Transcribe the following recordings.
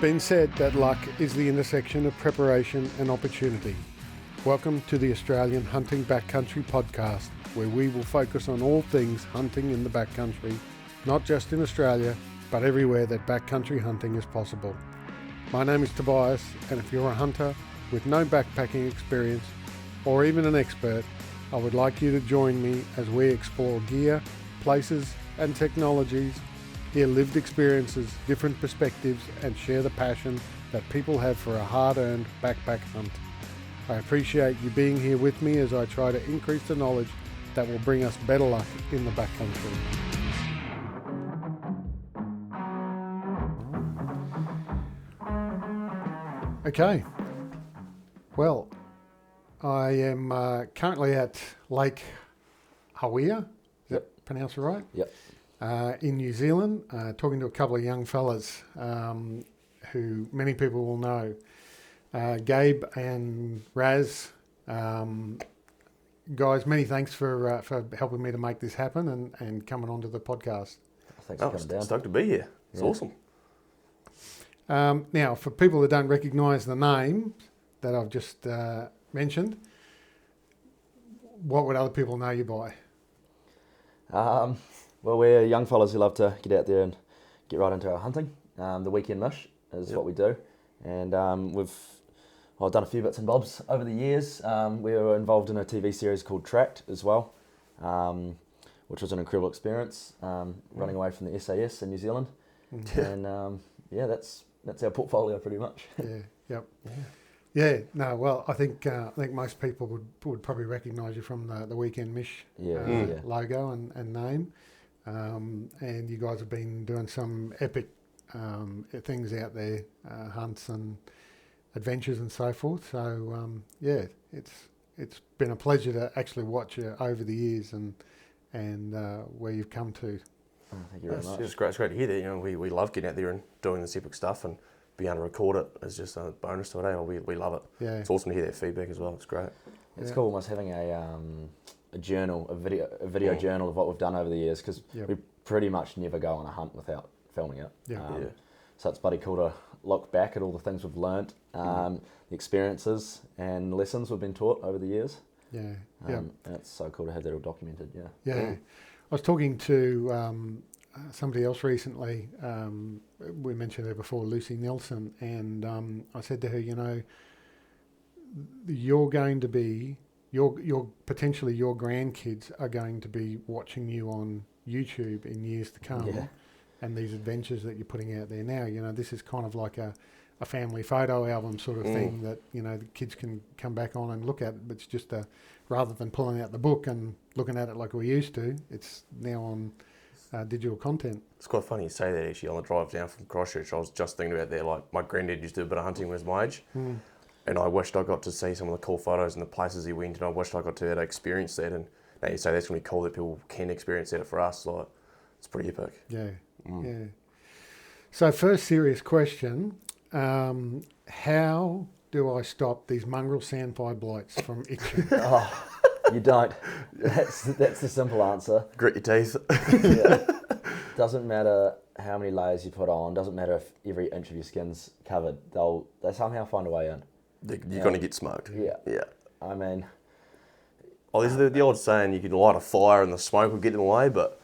been said that luck is the intersection of preparation and opportunity. Welcome to the Australian Hunting Backcountry podcast, where we will focus on all things hunting in the backcountry, not just in Australia, but everywhere that backcountry hunting is possible. My name is Tobias, and if you're a hunter with no backpacking experience, or even an expert, I would like you to join me as we explore gear, places, and technologies, hear lived experiences, different perspectives, and share the passion that people have for a hard-earned backpack hunt. I appreciate you being here with me as I try to increase the knowledge that will bring us better luck in the backcountry. Okay, well, I am currently at Lake Hawea, is that pronounced right? Yep. In New Zealand, talking to a couple of young fellas who many people will know. Gabe and Raz, guys, many thanks for helping me to make this happen and coming onto the podcast. Thanks for coming down. Stoked to be here. It's awesome. Now, for people that don't recognise the name that I've just mentioned, what would other people know you by? Well, we're young fellas who love to get out there and get right into our hunting. The weekend Mish is what we do, and I've done a few bits and bobs over the years. We were involved in a TV series called Tracked as well, which was an incredible experience, running away from the SAS in New Zealand. And that's our portfolio pretty much. Well, I think most people would probably recognise you from the Weekend Mish logo and name. And you guys have been doing some epic things out there, hunts and adventures and so forth. So it's been a pleasure to actually watch you over the years and where you've come to. Oh, thank you very much. It's great to hear that. You know, we love getting out there and doing this epic stuff, and being able to record it is just a bonus to it. We love it. Yeah. It's awesome to hear that feedback as well. It's great. It's cool almost having a journal, a video journal of what we've done over the years, because we pretty much never go on a hunt without filming it. So it's bloody cool to look back at all the things we've learnt, the experiences and lessons we've been taught over the years. And it's so cool to have that all documented. I was talking to somebody else recently. We mentioned her before, Lucy Nelson, and I said to her, you know, you're going to be potentially your grandkids are going to be watching you on YouTube in years to come, and these adventures that you're putting out there now. You know, this is kind of like a family photo album sort of thing that, you know, the kids can come back on and look at. It's just rather than pulling out the book and looking at it like we used to, it's now on digital content. It's quite funny you say that, actually. On the drive down from Christchurch, I was just thinking about there, like my granddad used to do a bit of hunting when he was my age, and I wished I got to see some of the cool photos and the places he went, and I wished I got to experience that. And now you say that's really cool that people can experience that for us. Like, it's pretty epic. So first serious question, how do I stop these mongrel sandfly blights from itching? You don't. That's the simple answer. Grit your teeth. Doesn't matter how many layers you put on. Doesn't matter if every inch of your skin's covered. They somehow find a way in. You're going to get smoked. Yeah. I mean, there's the old saying you can light a fire and the smoke will get in the way, but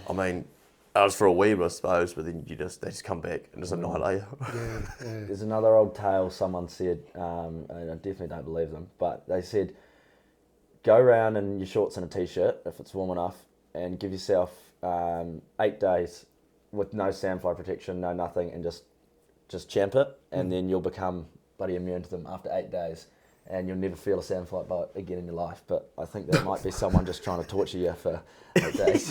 I mean, that was for a wee bit, I suppose. But then they just come back and just annihilate you. There's another old tale someone said, and I definitely don't believe them, but they said, go around in your shorts and a t-shirt if it's warm enough, and give yourself 8 days with no sandfly protection, no nothing, and just champ it, and then you'll become bloody immune to them after 8 days, and you'll never feel a sandfly bite again in your life. But I think that might be someone just trying to torture you for 8 days.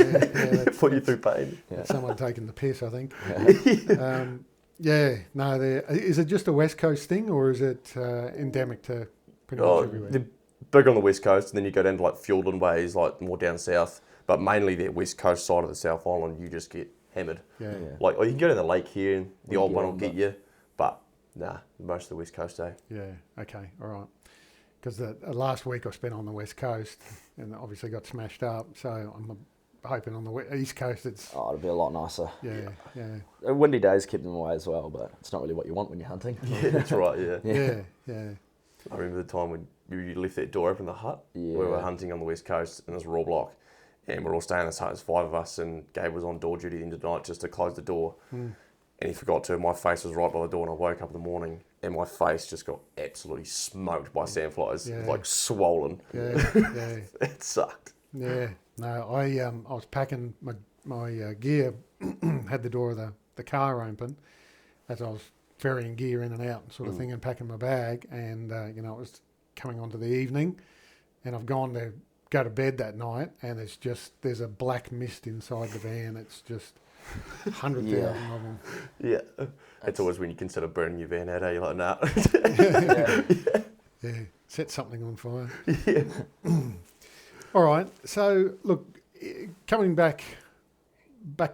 Put you through pain. Someone taking the piss, I think. Is it just a West Coast thing, or is it endemic to pretty much everywhere? They're big on the West Coast, and then you go down to like Fiordland ways, like more down south, but mainly that West Coast side of the South Island, you just get hammered. Like, you can go to the lake here, and the old one will get you, but nah, most of the West Coast, Okay, all right. Because the last week I spent on the West Coast and obviously got smashed up, so I'm hoping on the East Coast it's... Oh, it'll be a lot nicer. Yeah. Windy days keep them away as well, but it's not really what you want when you're hunting. Yeah, that's right, yeah. Yeah. I remember the time when you left that door open in the hut. Yeah. We were hunting on the West Coast in this raw block, and we're all staying in this hut. There's 5 of us, and Gabe was on door duty at the end of the night just to close the door. And he forgot to. My face was right by the door, and I woke up in the morning, and my face just got absolutely smoked by sandflies. It was like swollen. Yeah. It sucked. Yeah. No, I was packing my gear, had the door of the car open as I was ferrying gear in and out sort of thing, and packing my bag, and it was coming on to the evening, and I've gone to go to bed that night, and there's a black mist inside the van. It's just 100,000 of them. Yeah. It's always when you consider burning your van out, you're like, nah. Yeah. Set something on fire. Yeah. All right. So, look, coming back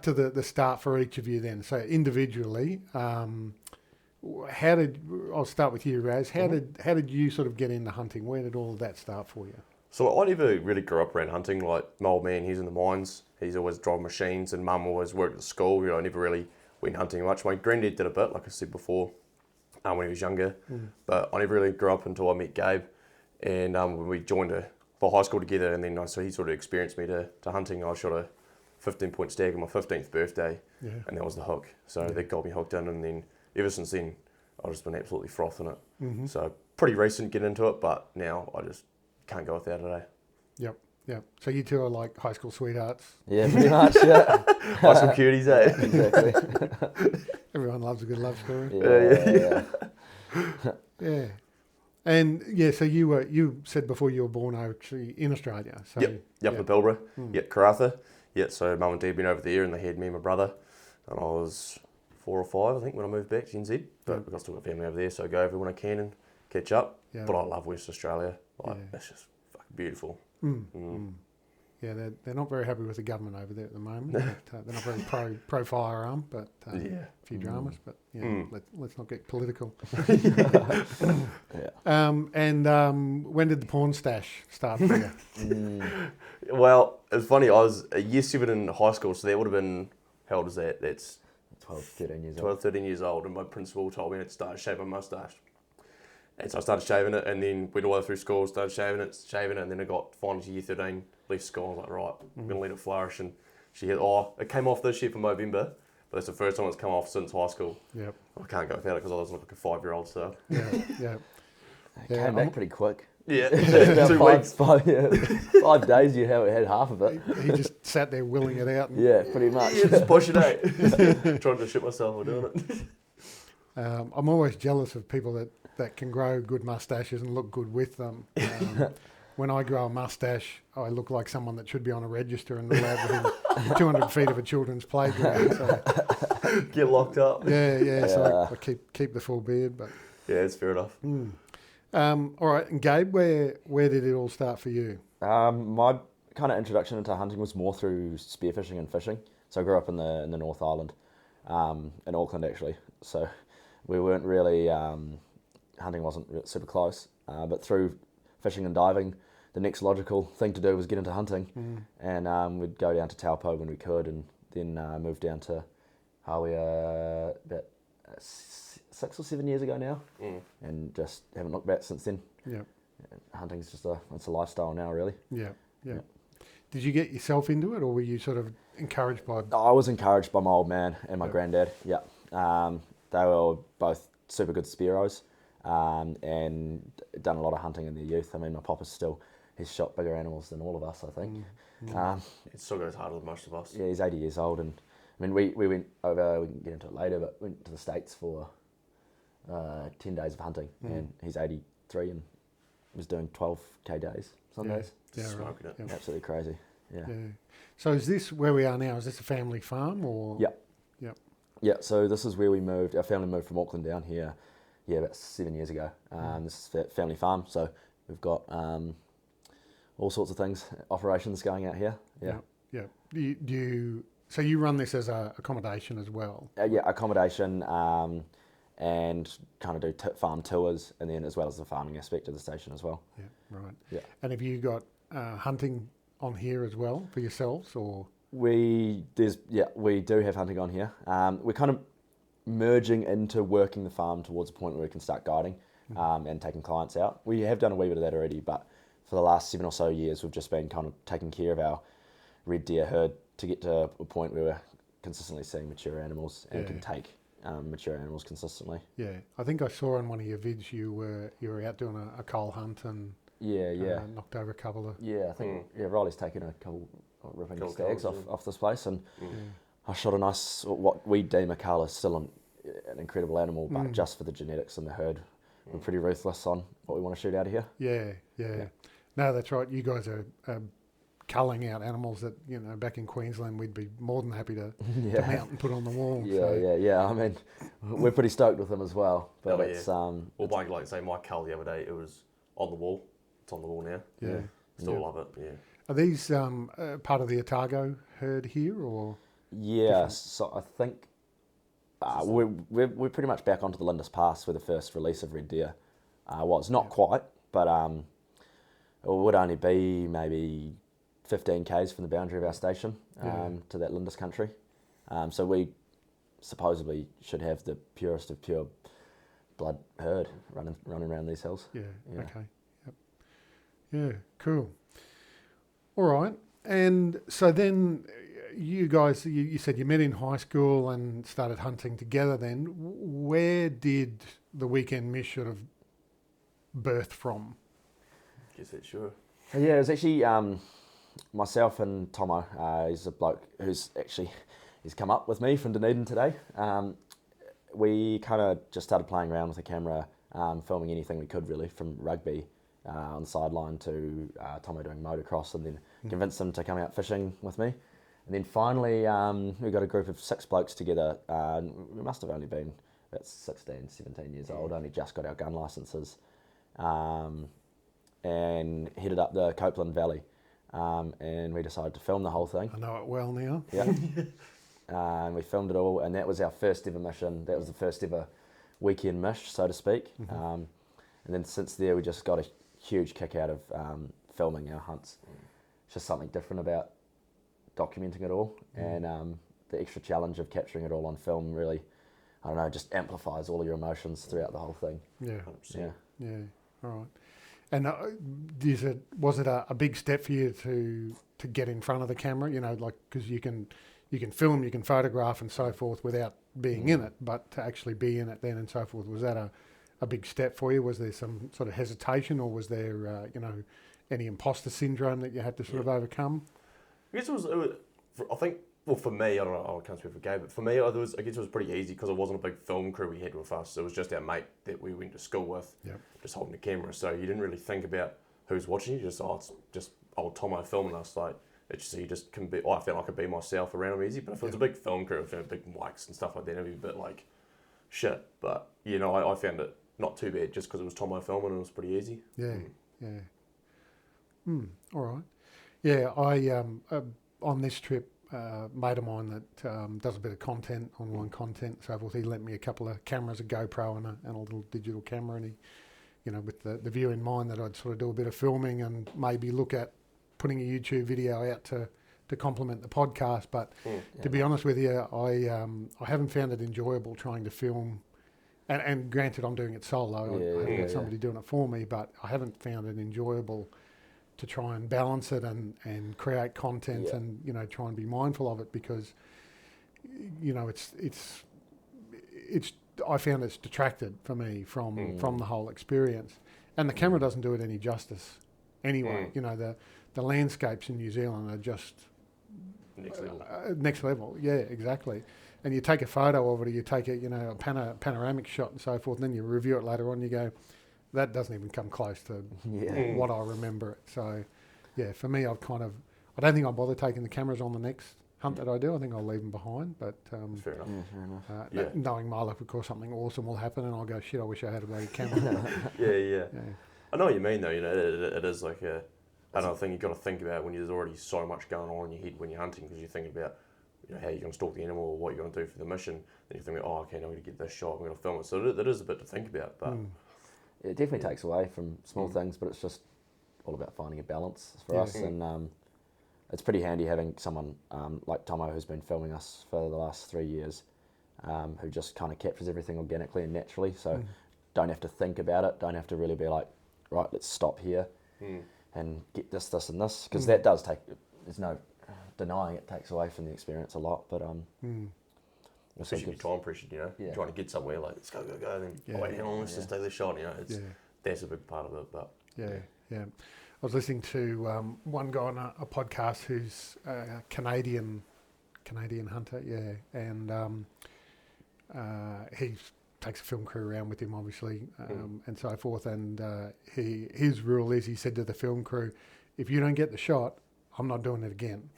to the start for each of you then. So, individually, I'll start with you, Raz. How did you sort of get into hunting? Where did all of that start for you? So I never really grew up around hunting. Like my old man, he's in the mines. He's always driving machines, and Mum always worked at school. I never really went hunting much. My granddad did a bit, like I said before, when he was younger. But I never really grew up until I met Gabe, and when we joined the high school together, and then so he sort of experienced me to hunting. I shot a 15-point stag on my 15th birthday, and that was the hook. So that got me hooked in, and then ever since then, I've just been absolutely frothing it. So pretty recent get into it, but now I just can't go without it. Yep. So you two are like high school sweethearts. Yeah, pretty much, yeah. High school cuties, eh? Exactly. Everyone loves a good love story. Yeah. And so you said before you were born actually in Australia. So Yep, in Pilbara. Karratha. So Mum and Dad been over there, and they had me and my brother, and I was 4 or 5, I think, when I moved back to NZ. But I've still got family over there, so I go over when I can and catch up. Yeah. But I love West Australia. It's just fucking beautiful. Yeah, they're not very happy with the government over there at the moment. But, they're not very pro firearm, but a few dramas. But let's not get political. When did the porn stash start for you? Well, it's funny. I was a year 7 in high school, so that would have been, how old is that? That's 12, 13 years 12, 13 years old, and my principal told me to start shaving my moustache. And so I started shaving it, and then went all the way through school, started shaving it, and then I got finally to year 13, left school. I was like, right, I'm going to let it flourish. And it came off this year for November, but that's the first time it's come off since high school. Yep. I can't go without it because I was like a 5-year-old, so. Yeah. It came back pretty quick. Yeah, about 2 weeks. 5 days you had half of it. He just sat there willing it out. Yeah, pretty much. Yeah, just push it out. Trying to shit myself while doing it. I'm always jealous of people that can grow good mustaches and look good with them. When I grow a mustache, I look like someone that should be on a register and allowed within 200 feet of a children's playground. So, get locked up. Yeah. So I keep the full beard, but yeah, it's fair enough. All right, and Gabe, where did it all start for you? My kind of introduction into hunting was more through spearfishing and fishing. So I grew up in the North Island, in Auckland actually. So we weren't really hunting wasn't super close, but through fishing and diving, the next logical thing to do was get into hunting, and we'd go down to Taupo when we could, and then move down to Hawea about 6 or 7 years ago now, and just haven't looked back since then. Yeah, hunting's just it's a lifestyle now, really. Yeah. Did you get yourself into it, or were you sort of encouraged by? I was encouraged by my old man and my granddad. Yeah, they were both super good spearos, and done a lot of hunting in their youth. I mean, my papa's he's shot bigger animals than all of us, I think. It still goes harder than most of us. Yeah, he's 80 years old, and I mean, we went over. We can get into it later, but went to the States for 10 days of hunting, and he's 83 and was doing 12k days some days. Yeah, smoking it. Yeah. Absolutely crazy. Yeah. So is this where we are now? Is this a family farm or? Yeah. So this is where we moved. Our family moved from Auckland down here. Yeah, about 7 years ago. This is a family farm, so we've got all sorts of things, operations going out here. Yeah. So you run this as a accommodation as well? Accommodation, and kind of do farm tours, and then as well as the farming aspect of the station as well. Yeah, right. Yeah. And have you got hunting on here as well for yourselves, or? we do have hunting on here. We're kind of merging into working the farm towards a point where we can start guiding and taking clients out. We have done a wee bit of that already, but for the last 7 or so years, we've just been kind of taking care of our red deer herd to get to a point where we're consistently seeing mature animals and can take mature animals consistently. Yeah, I think I saw on one of your vids you were out doing a coal hunt and knocked over a couple of... Yeah, I think Riley's taken a couple of ripping stags off this place, and I shot a nice, what we deem a cull is still an incredible animal, but just for the genetics and the herd, we're pretty ruthless on what we want to shoot out of here. Yeah. No, that's right. You guys are culling out animals that, back in Queensland we'd be more than happy to mount and put on the wall. Yeah. I mean, we're pretty stoked with them as well. But like say my cull the other day, it was on the wall. It's on the wall now. Yeah. Still love it. Yeah. Are these part of the Otago herd here, or? Yeah. Different? So I think we're pretty much back onto the Lindis Pass where the first release of red deer was. Not quite, but it would only be maybe 15 k's from the boundary of our station to that Lindis country. So we supposedly should have the purest of pure blood herd running around these hills. Yeah. Okay. Yep. Yeah. Cool. All right. And so then you guys, you said you met in high school and started hunting together then. Where did the Weekend Mish sort of birth from? Guess that's sure. Yeah, it was actually myself and Tomo. He's a bloke he's come up with me from Dunedin today. We kind of just started playing around with the camera, filming anything we could really, from rugby on the sideline to Tomo doing motocross, and then convinced him to come out fishing with me. And then finally we got a group of 6 blokes together. We must have only been about 16, 17 years old, only just got our gun licences, and headed up the Copeland Valley. And we decided to film the whole thing. I know it well now. Yeah. And we filmed it all, and that was our first ever mission. That was the first ever weekend mish, so to speak. And then since there, we just got a huge kick out of filming our hunts. It's just something different about documenting it all, and the extra challenge of capturing it all on film really, I don't know, just amplifies all of your emotions throughout the whole thing. Yeah. 100%. Yeah. All right. And was it a big step for you to get in front of the camera? Because you can film, you can photograph and so forth without being in it, but to actually be in it then and so forth, was that a big step for you? Was there some sort of hesitation, or was there any imposter syndrome that you had to sort of overcome? I guess it was I think, well, for me, I don't know, I can't speak for Gabe, but for me, I guess it was pretty easy because it wasn't a big film crew we had with us. It was just our mate that we went to school with, just holding the camera. So you didn't really think about who's watching you. It's just old Tomo filming us. Like, you just can be. I felt like I could be myself around them easy. But if it was a big film crew, if big mics and stuff like that, it'd be a bit like shit. But I found it not too bad just because it was Tomo filming and it was pretty easy. Yeah. All right. Yeah, I on this trip, a mate of mine that does a bit of content, online content, so forth. He lent me a couple of cameras, a GoPro and a little digital camera, and he, with the view in mind that I'd sort of do a bit of filming and maybe look at putting a YouTube video out to complement the podcast. But to be honest with you, I haven't found it enjoyable trying to film. And granted, I'm doing it solo. I haven't got somebody doing it for me, but I haven't found it enjoyable to try and balance it and create content and try and be mindful of it, because it's I found it's detracted for me from the whole experience, and the camera doesn't do it any justice anyway. The landscapes in New Zealand are just next level. Yeah, exactly. And you take a photo of it, or you take a panoramic shot and so forth, and then you review it later on, you go, that doesn't even come close to what I remember it. So, yeah, for me, I don't think I'll bother taking the cameras on the next hunt that I do. I think I'll leave them behind. But fair enough. Knowing my luck, of course, something awesome will happen, and I'll go, shit, I wish I had a bloody camera. yeah. I know what you mean, though. It is like another thing you've got to think about when there's already so much going on in your head when you're hunting, because you're thinking about how you're going to stalk the animal or what you're going to do for the mission. Then you're thinking, now I'm going to get this shot, I'm going to film it. So it is a bit to think about, but... It definitely takes away from small things, but it's just all about finding a balance for us. And it's pretty handy having someone like Tomo, who's been filming us for the last 3 years, who just kind of captures everything organically and naturally. So don't have to think about it. Don't have to really be like, right, let's stop here and get this, and this, because that does take. There's no denying it takes away from the experience a lot, but especially if you're time pressured, trying to get somewhere, like let's go, and then wait, hang on, let's just take this shot. That's a big part of it. But yeah. I was listening to one guy on a podcast who's a Canadian hunter, and he takes a film crew around with him, obviously, and so forth. And his rule is, he said to the film crew, if you don't get the shot, I'm not doing it again.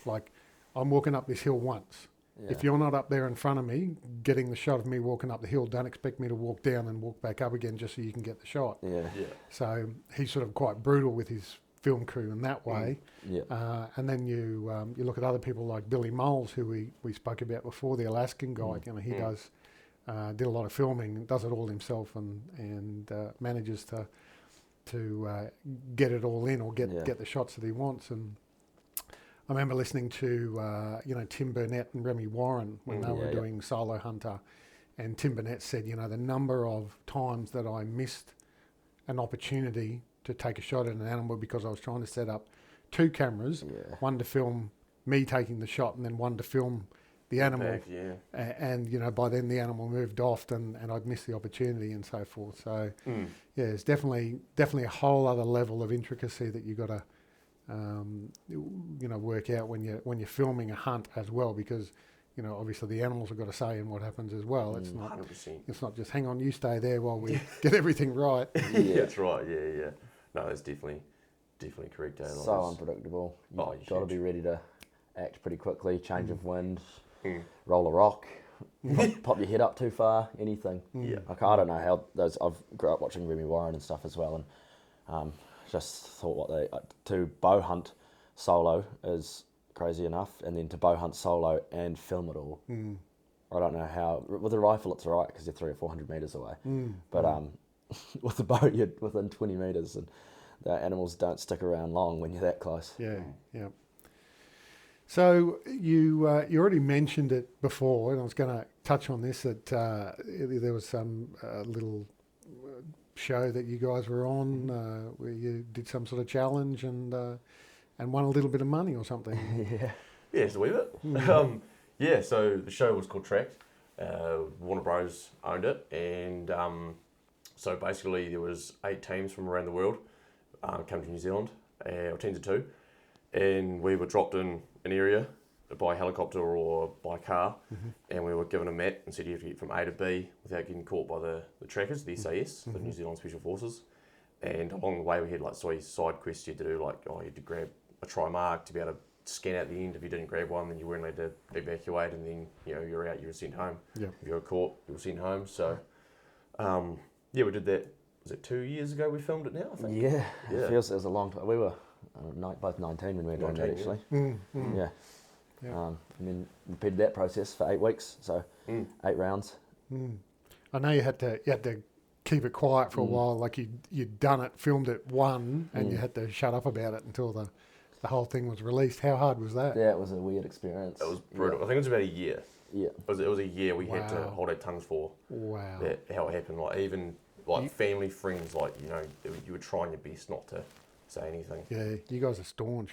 Like, I'm walking up this hill once. Yeah. If you're not up there in front of me, getting the shot of me walking up the hill, don't expect me to walk down and walk back up again just so you can get the shot. Yeah. So he's sort of quite brutal with his film crew in that way. And then you look at other people like Billy Moles, who we spoke about before, the Alaskan guy. He did a lot of filming, does it all himself, and manages to get it all in, or get the shots that he wants. And I remember listening to Tim Burnett and Remy Warren when they were doing Solo Hunter, and Tim Burnett said, the number of times that I missed an opportunity to take a shot at an animal because I was trying to set up 2 cameras, one to film me taking the shot and then one to film the animal, and by then the animal moved off and I'd missed the opportunity and so forth. So it's definitely a whole other level of intricacy that you got to work out when you're filming a hunt as well, because obviously the animals have got to say in what happens as well. It's not 100%. It's not just hang on, you stay there while we get everything right. That's right. Yeah. No, that's definitely correct. So unpredictable. You've got to be ready to act pretty quickly. Change of wind, roll a rock, pop your head up too far, anything. Like, I don't know how those. I've grew up watching Remy Warren and stuff as well, and just thought to bow hunt solo is crazy enough, and then to bow hunt solo and film it all. I don't know how. With a rifle, it's alright because you're 300 or 400 meters away, but with the bow, you're within 20 meters, and the animals don't stick around long when you're that close. Yeah. So you already mentioned it before, and I was going to touch on this, that there was some little show that you guys were on where you did some sort of challenge and won a little bit of money or something. Yeah, just a wee bit. So the show was called Tracked. Warner Bros owned it, and so basically there was 8 teams from around the world come to New Zealand, or teams of 2, and we were dropped in an area by helicopter or by car, and we were given a map and said you have to get from A to B without getting caught by the trackers, the SAS, the New Zealand Special Forces. And along the way we had side quests you had to do, you had to grab a try mark to be able to scan out the end. If you didn't grab one, then you weren't allowed to evacuate, and then you're out, you were sent home. If you were caught, you were sent home. So we did that. Was it 2 years ago we filmed it now, I think? Yeah. It feels it was a long time. We were both 19 when we were doing that, actually. And then repeated that process for 8 weeks, so 8 rounds. I know you had to keep it quiet for a while, like you'd done it, filmed it, won, and you had to shut up about it until the whole thing was released. How hard was that? Yeah, it was a weird experience. It was brutal. I think it was about a year. Yeah. It was a year we had to hold our tongues for. Wow. How it happened. Even family, friends, you were trying your best not to say anything. Yeah, you guys are staunch.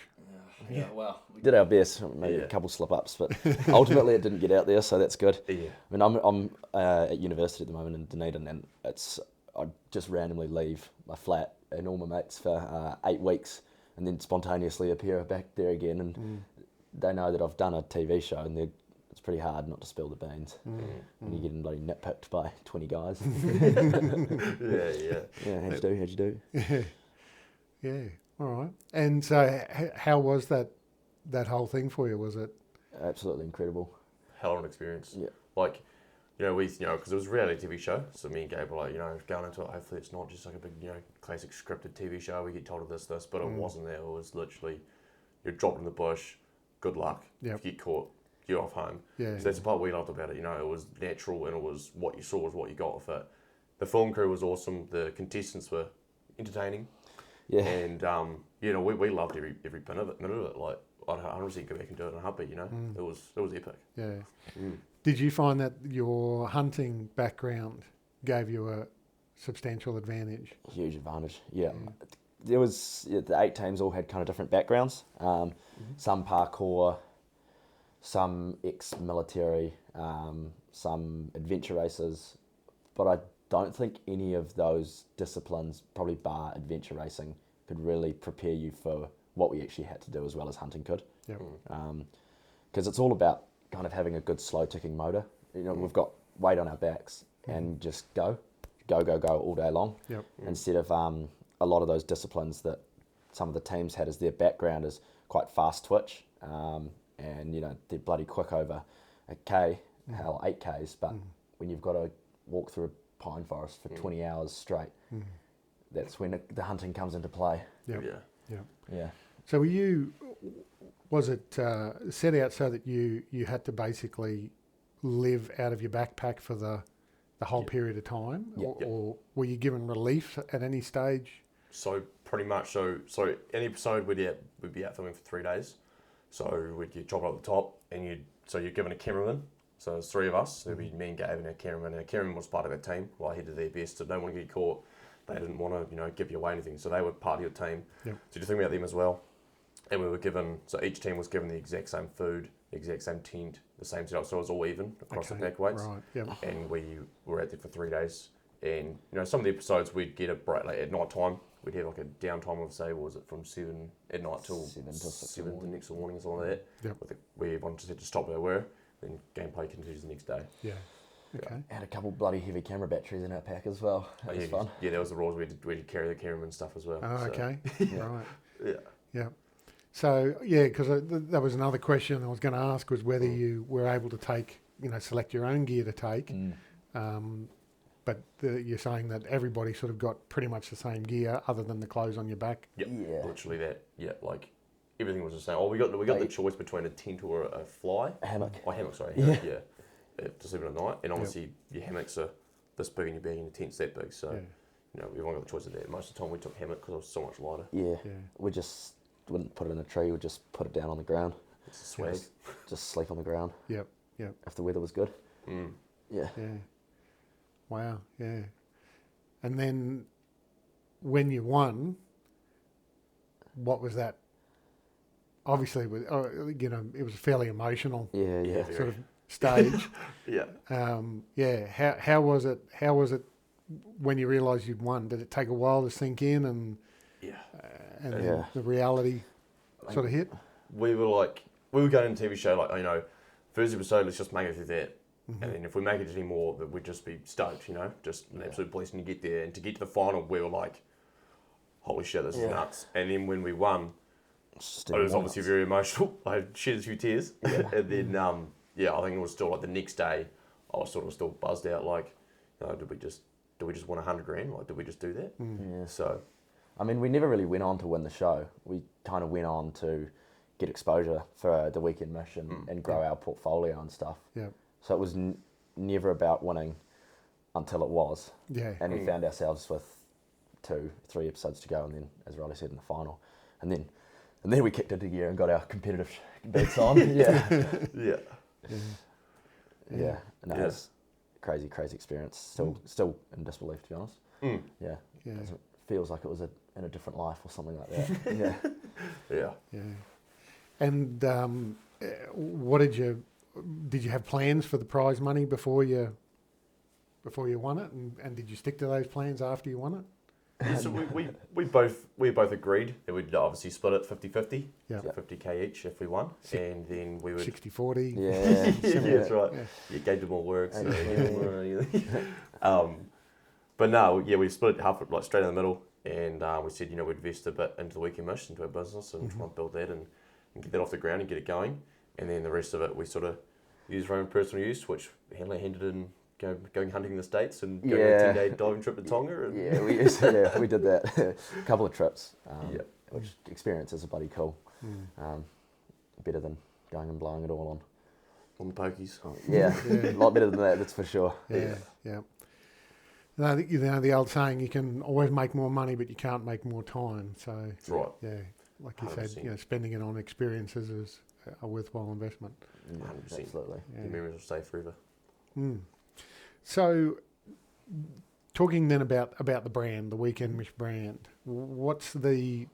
Yeah, well, we did our best, maybe a couple slip-ups, but ultimately it didn't get out there, so that's good. Yeah. I mean, I'm at university at the moment in Dunedin, and I just randomly leave my flat and all my mates for 8 weeks, and then spontaneously appear back there again, and they know that I've done a TV show, and it's pretty hard not to spill the beans when you're getting bloody nitpicked by 20 guys. Yeah, how'd you do? Yeah. All right. And so how was that whole thing for you? Was it? Absolutely incredible. Hell of an experience. Yeah. Because it was a reality TV show, so me and Gabe were going into it, hopefully it's not just like a big, classic scripted TV show, we get told of this, but it wasn't that. It was literally, you're dropped in the bush, good luck. Yep. If you get caught, you're off home. Yeah. So that's the part we loved about it, it was natural, and it was what you saw was what you got with it. The film crew was awesome, the contestants were entertaining. Yeah. And we loved every minute of it. I'd 100% go back and do it in a heartbeat. You know, it was epic. Yeah. Did you find that your hunting background gave you a substantial advantage? Huge advantage. Yeah. There was the 8 teams all had kind of different backgrounds. Some parkour, some ex-military, some adventure racers, but I don't think any of those disciplines, probably bar adventure racing, could really prepare you for what we actually had to do as well as hunting could. Yep. Because it's all about kind of having a good slow ticking motor. You know, we've got weight on our backs and just go all day long. Yep. Instead of a lot of those disciplines that some of the teams had as their background is quite fast twitch, and you know they're bloody quick over a K, hell 8Ks, but when you've got to walk through a pine forest for 20 hours straight, that's when the hunting comes into play. Yep. Yeah. Yeah. So was it set out so that you had to basically live out of your backpack for the whole period of time, or were you given relief at any stage? So pretty much. So an episode we'd be out filming for 3 days. So we'd get chopped up the top, and you're given a cameraman. So there's 3 of us. There'd be me and Gabe and our cameraman. Our cameraman was part of our team. Well, he did their best. So they didn't want to get caught. They didn't want to, give you away anything. So they were part of your team. Yep. So you think about them as well. And we were given, so each team was given the exact same food, the exact same tent, the same setup. So it was all even across the pack weights. Right. Yep. And we were out there for 3 days. And some of the episodes we'd get a break, like at night time. We'd have like a downtime of, say, what was it, from 7 at night till 7 till 6 7 the next morning or something like that. Yep. Where everyone just had to stop where they were. Then gameplay continues the next day. Yeah. Okay. Had a couple bloody heavy camera batteries in our pack as well. That was fun. Yeah, that was the rules. We had to carry the cameraman stuff as well. Oh, so. okay. Right. Yeah. Yeah. So, because that was another question I was going to ask, was whether you were able to take, select your own gear to take. But you're saying that everybody sort of got pretty much the same gear other than the clothes on your back. Yep. Yeah. Literally that. Yeah, like everything was the same. Oh, we got the choice between a tent or a fly. A hammock. Oh, hammock, sorry. Yeah. To sleep at night. And obviously your hammocks are this big and your bag and your tent's that big. So, everyone got the choice of that. Most of the time we took hammock because it was so much lighter. Yeah. We just wouldn't put it in a tree. We'd just put it down on the ground. It's a swag. Just sleep on the ground. Yep. If the weather was good. Yeah. Wow. Yeah. And then when you won, what was that? Obviously, it was a fairly emotional sort of stage. How was it? How was it when you realised you'd won? Did it take a while to sink in, and then the reality sort of hit? We were going into a TV show first episode, let's just make it through that. And then if we make it anymore, we'd just be stoked, just an absolute blessing to get there. And to get to the final, we were like, holy shit, this is nuts. And then when we won, it was obviously very emotional. I shed a few tears. And then, I think it was still the next day, I was sort of still buzzed out did we just win $100,000? Did we just do that? Yeah. So, I mean, we never really went on to win the show. We kind of went on to get exposure for the weekend Mish and grow our portfolio and stuff. Yeah. So it was never about winning until it was. Yeah. And we found ourselves with 2-3 episodes to go, and then, as Riley said, in the final. And then we kicked into gear and got our competitive boots on. Yeah. No, it was a crazy experience. Still in disbelief, to be honest. Yeah. It feels like it was in a different life or something like that. Yeah. And what did you have plans for the prize money before you won it, and did you stick to those plans after you won it? Yeah, so we both agreed that we'd obviously split it 50-50, Yeah. so 50k each if we won, and then we would 60-40. Yeah. that's right. Yeah, Gabe did more work. So but no, we split it half, straight in the middle, and we said we'd invest a bit into the weekend Mish, into our business, and try and build that and get that off the ground and get it going, and then the rest of it we sort of used for our own personal use, which Handler handed in. Going hunting in the States and going on a 10-day diving trip to Tonga. And we did that a couple of trips, which experiences are bloody cool. Better than going and blowing it all on the pokies. A lot better than that, that's for sure. Yeah. No, the old saying, you can always make more money, but you can't make more time. So that's right. Yeah. like you said, 100%. spending it on experiences is a worthwhile investment. 100%. Absolutely. Yeah. The memories will stay forever. So, talking then about the brand, the Weekend Mish brand, what's the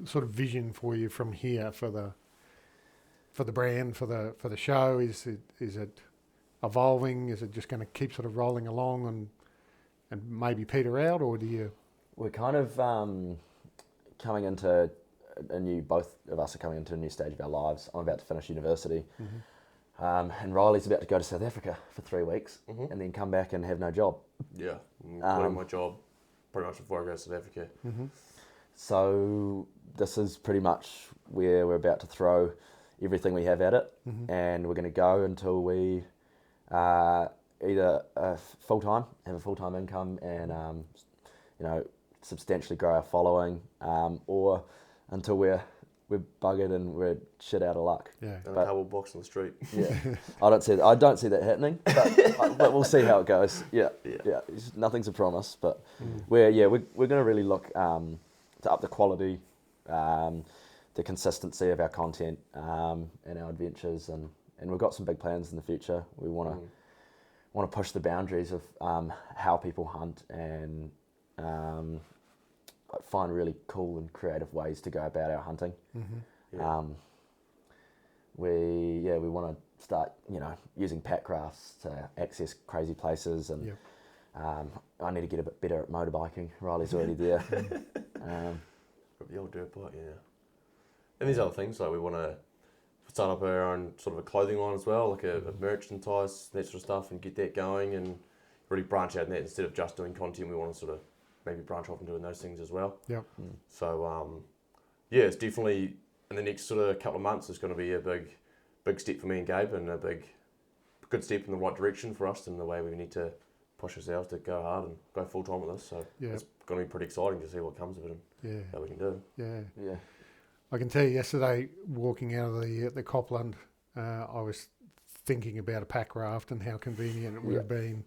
sort of vision for you from here for the brand, for the show? Is it evolving? Is it just going to keep sort of rolling along and maybe peter out, or do you? We're kind of coming into both of us are coming into a new stage of our lives. I'm about to finish university. And Riley's about to go to South Africa for 3 weeks and then come back and have no job. Yeah, quitting my job pretty much before I go to South Africa. So this is pretty much where we're about to throw everything we have at it, and we're going to go until we either have a full-time income and substantially grow our following, or until we're buggered and we're shit out of luck. Yeah. And a couple blocks on the street. Yeah, I don't see that happening, but we'll see how it goes. Yeah. Nothing's a promise, but we're going to really look to up the quality, the consistency of our content, and our adventures, and we've got some big plans in the future. We want to push the boundaries of how people hunt and find really cool and creative ways to go about our hunting. We want to start using pack crafts to access crazy places, and I need to get a bit better at motorbiking. Riley's already there. Got the old dirt bike, yeah. And these other things, like we want to start up our own sort of a clothing line as well, like a merchandise, that sort of stuff, and get that going and really branch out in that. Instead of just doing content, we want to sort of maybe branch off and doing those things as well. Yep. So, it's definitely in the next sort of couple of months, it's going to be a big step for me and Gabe, and a good step in the right direction for us in the way we need to push ourselves to go hard and go full time with this. So it's going to be pretty exciting to see what comes of it and how we can do. Yeah. I can tell you yesterday, walking out of the Copland, I was thinking about a pack raft and how convenient it would have been.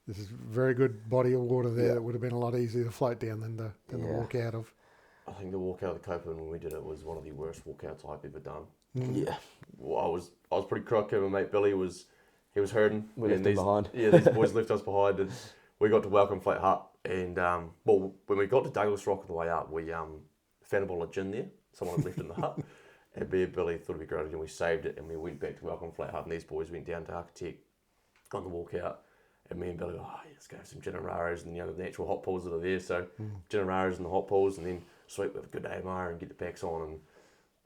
This is a very good body of water there that would have been a lot easier to float down than the walk out of. I think the walk out of the Copeland when we did it was one of the worst walkouts I've ever done. Yeah. Well, I was pretty crook. My mate Billy was hurting. We left him behind. Yeah, these boys left us behind, and we got to Welcome Flat Hut. And when we got to Douglas Rock on the way up, we found a bottle of gin there. Someone had left in the hut, and me and Billy thought it'd be great, and we saved it, and we went back to Welcome Flat Hut, and these boys went down to Architect on the walk out, and me and Billy were, let's go have some gin and raros and the natural hot pools that are there. So gin and raros and the hot pools, and then sweet with a good AMR and get the packs on. And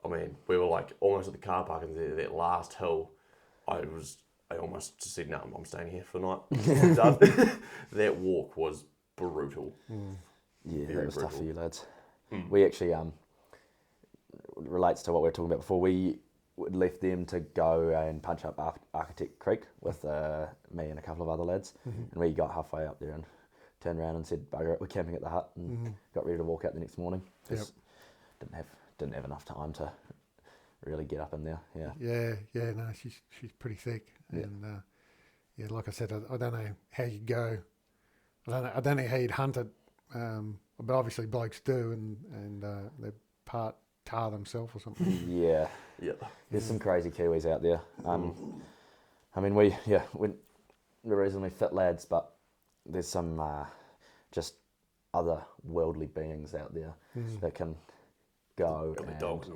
I mean, we were like almost at the car park, and that last hill, I almost just said, no, I'm staying here for the night. That walk was brutal. Yeah, Very that was brutal. tough for you lads. We actually relates to what we were talking about before. We left them to go and punch up Architect Creek with me and a couple of other lads, and we got halfway up there and turned around and said, bugger it, we're camping at the hut, and got ready to walk out the next morning. Didn't have enough time to really get up in there. No, she's pretty thick, and like I said, I don't know how you go. I don't know how you'd hunt it, but obviously blokes do, and they part tar themselves or something. Yeah. There's some crazy Kiwis out there. I mean, we're reasonably fit lads, but there's some just other worldly beings out there that can go. Got the dogs.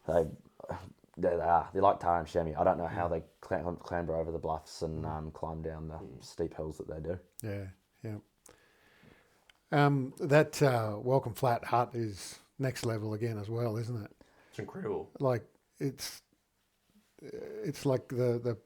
They are. They're like tar and chamois. I don't know how they clamber over the bluffs and climb down the steep hills that they do. Yeah. That Welcome Flat Hut is next level again as well, isn't it? It's incredible. Like it's like the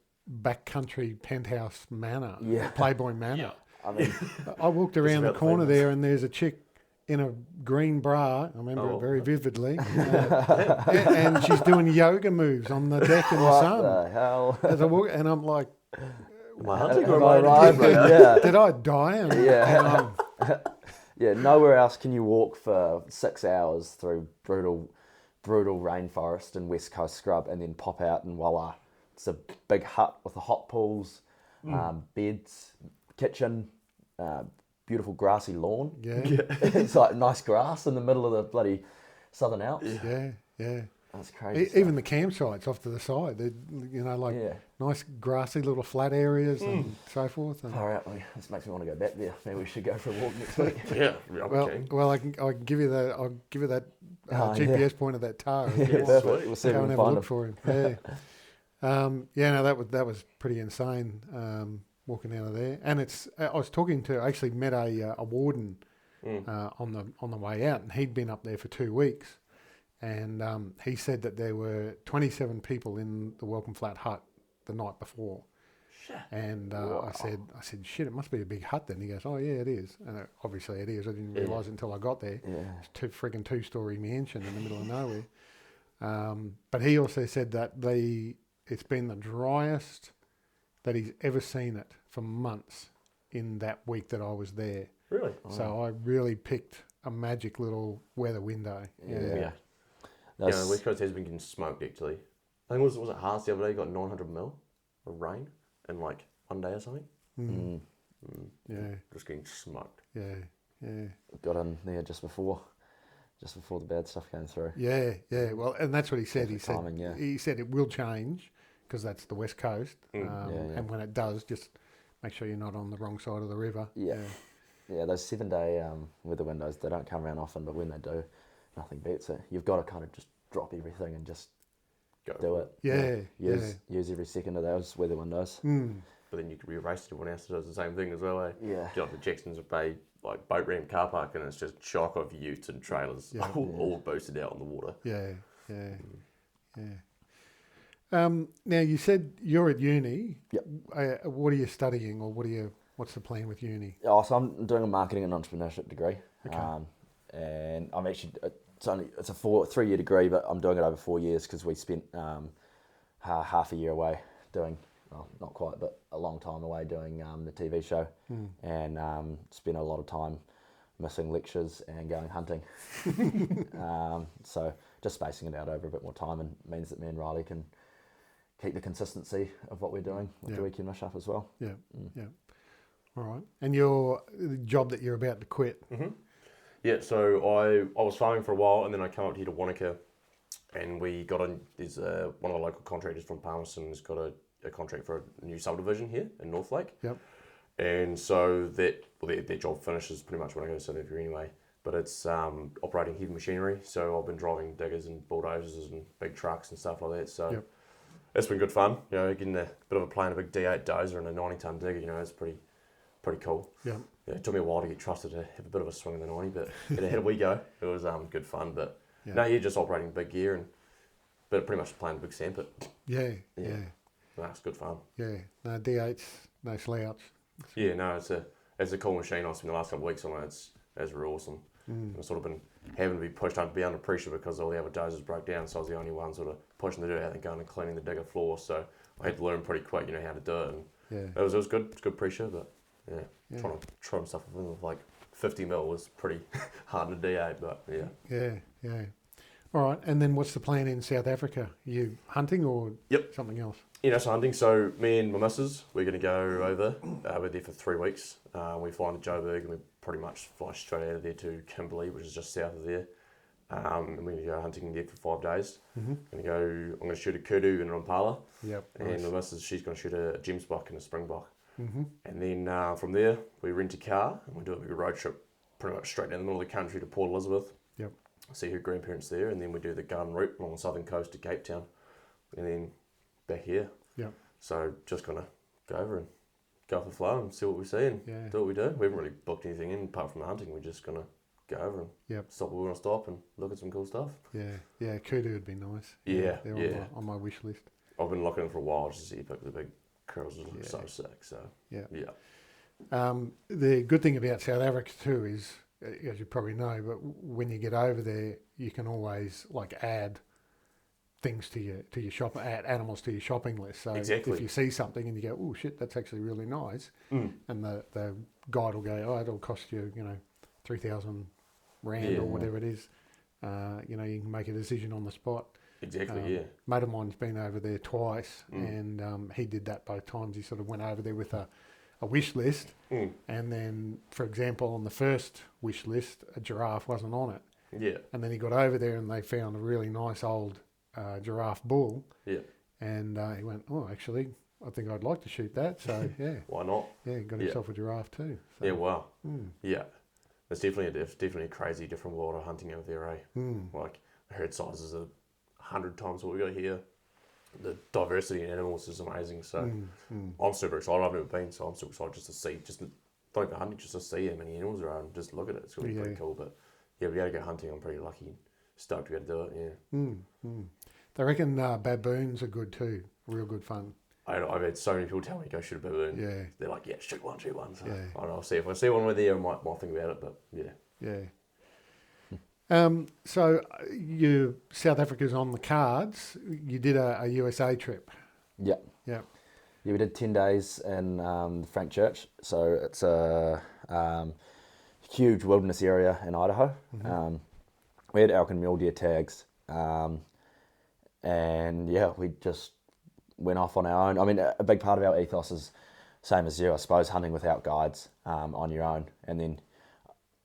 backcountry penthouse manor, Playboy Manor. I mean, I walked around the corner there, and there's a chick in a green bra. I remember it very vividly, and she's doing yoga moves on the deck in the sun. What the hell? As I walk, and I'm like, My hunting Am I right? did I die? Yeah, nowhere else can you walk for 6 hours through brutal rainforest and west coast scrub and then pop out and voila, it's a big hut with the hot pools, beds, kitchen, beautiful grassy lawn. Yeah. It's like nice grass in the middle of the bloody Southern Alps. Yeah. That's crazy. Even the campsites off to the side, they're, nice grassy little flat areas and so forth. And Far out, this makes me want to go back there. Maybe we should go for a walk next week. Yeah, well, I can give you that GPS point of that tar. Perfect. We'll see if Go we and can have a find look for him. Yeah. That was pretty insane. Walking out of there, and I was talking to, I actually met a warden on the way out, and he'd been up there for 2 weeks, and he said that there were 27 people in the Welcome Flat hut the night before. Shit. And I said, shit, it must be a big hut then. He goes, oh yeah, it is, and obviously it is. I didn't realise it until I got there. Yeah. It's two-story mansion in the middle of nowhere. But he also said that it's been the driest that he's ever seen it for months in that week that I was there. Really? So I really picked a magic little weather window. Yeah. The West Coast has been getting smoked actually. I think was it Hearts the other day got 900 mil of rain in like 1 day or something. Yeah. Just getting smoked. Yeah. Got in there just before the bad stuff came through. Yeah. Well, and that's what he said. He Said it will change because that's the West Coast. And when it does, just make sure you're not on the wrong side of the river. Yeah, those 7-day weather windows, they don't come around often, but when they do, nothing beats it. You've got to kind of just drop everything and just do it. Use every second of those weather windows. But then you could re-race it. Everyone else does the same thing as well, eh? Yeah. Get up to Jackson's Bay, like boat ramp car park, and it's just chock of utes and trailers all boosted out on the water. Yeah. Now you said you're at uni. Yep. What are you studying, or what's the plan with uni? Oh, so I'm doing a marketing and entrepreneurship degree. Okay. And I'm actually it's a 3-year degree, but I'm doing it over 4 years because we spent half a year away doing, well, not quite, but a long time away doing the TV show, and spent a lot of time missing lectures and going hunting. So just spacing it out over a bit more time, and means that me and Riley can keep the consistency of what we're doing with the weekend Mish up as well. Yeah. All right. And the job that you're about to quit. Yeah, so I was farming for a while, and then I came up here to Wanaka, and we got there's one of the local contractors from Palmerston has got a contract for a new subdivision here in Northlake. Yep. And so their job finishes pretty much when I go to South Africa anyway. But it's operating heavy machinery, so I've been driving diggers and bulldozers and big trucks and stuff like that. So it's been good fun, getting a bit of a plane, a big D8 dozer and a 90-ton digger, it's pretty cool. Yeah, it took me a while to get trusted to have a bit of a swing in the 90, but ahead we go. It was good fun, but just operating big gear but pretty much playing a big sandpit. Yeah. It's good fun. Yeah, no D8s, no slouch. Yeah, no, it's a cool machine. I've spent the last couple of weeks on it. It's real awesome. I've sort of been having to be under pressure because all the other dozers broke down, so I was the only one sort of pushing the dirt out and going and cleaning the digger floor. So I had to learn pretty quick, how to do it. And it was good. It's good pressure, but trying to trim stuff with like 50 mil was pretty hard in a D8, but Yeah. All right, and then what's the plan in South Africa? Are you hunting or something else? So hunting. So me and my missus, we're going to go over. We're there for 3 weeks. We fly into Joburg and we pretty much fly straight out of there to Kimberley, which is just south of there. And we're going to go hunting there for 5 days. I'm going to shoot a kudu and an impala. And my missus, she's going to shoot a gemsbok and a springbok. And then from there, we rent a car and we do a big road trip pretty much straight down the middle of the country to Port Elizabeth. See her grandparents there, and then we do the garden route along the southern coast to Cape Town, and then back here. So just gonna go over and go with the flow and see what we see and do what we do. We haven't really booked anything in apart from the hunting. We're just gonna go over and stop where we want to stop and look at some cool stuff. Yeah, kudu would be nice. They're on my wish list. I've been looking for a while just to see if the big curls are so sick. So the good thing about South Africa too is, as you probably know, but when you get over there, you can always add things to your shop, add animals to your shopping list. So if you see something and you go, oh shit, that's actually really nice, and the guide will go, oh, it'll cost you, 3,000 rand or whatever it is. You can make a decision on the spot. Mate of mine's been over there twice, and he did that both times. He sort of went over there with a wish list, and then, for example, on the first wish list, a giraffe wasn't on it, Yeah. And then he got over there and they found a really nice old giraffe bull. Yeah. And he went, oh, actually, I think I'd like to shoot that. So, yeah. Why not? Yeah, he got himself a giraffe too. So. Yeah, wow. Yeah. It's definitely a crazy different world of hunting out there, eh? Like, herd sizes are 100 times what we got here. The diversity in animals is amazing. So I'm super excited. I've never been, so I'm super excited just to see, not even hunting, just to see how many animals are around and just look at it. It's going to be pretty cool. But yeah, we got to go hunting. I'm pretty lucky, stoked to be able to do it. Yeah. They reckon baboons are good too. Real good fun. I've had so many people tell me go shoot a baboon. Yeah. They're like, yeah, shoot one. So Yeah. I don't know. I'll see if I see one with there, I might think about it. But yeah. Yeah. So South Africa's on the cards. You did a USA trip. Yeah. Yeah. Yeah, we did 10 days in the Frank Church. So it's a huge wilderness area in Idaho. We had elk and mule deer tags. And yeah, we just went off on our own. I mean, a big part of our ethos is same as you, I suppose, hunting without guides on your own. And then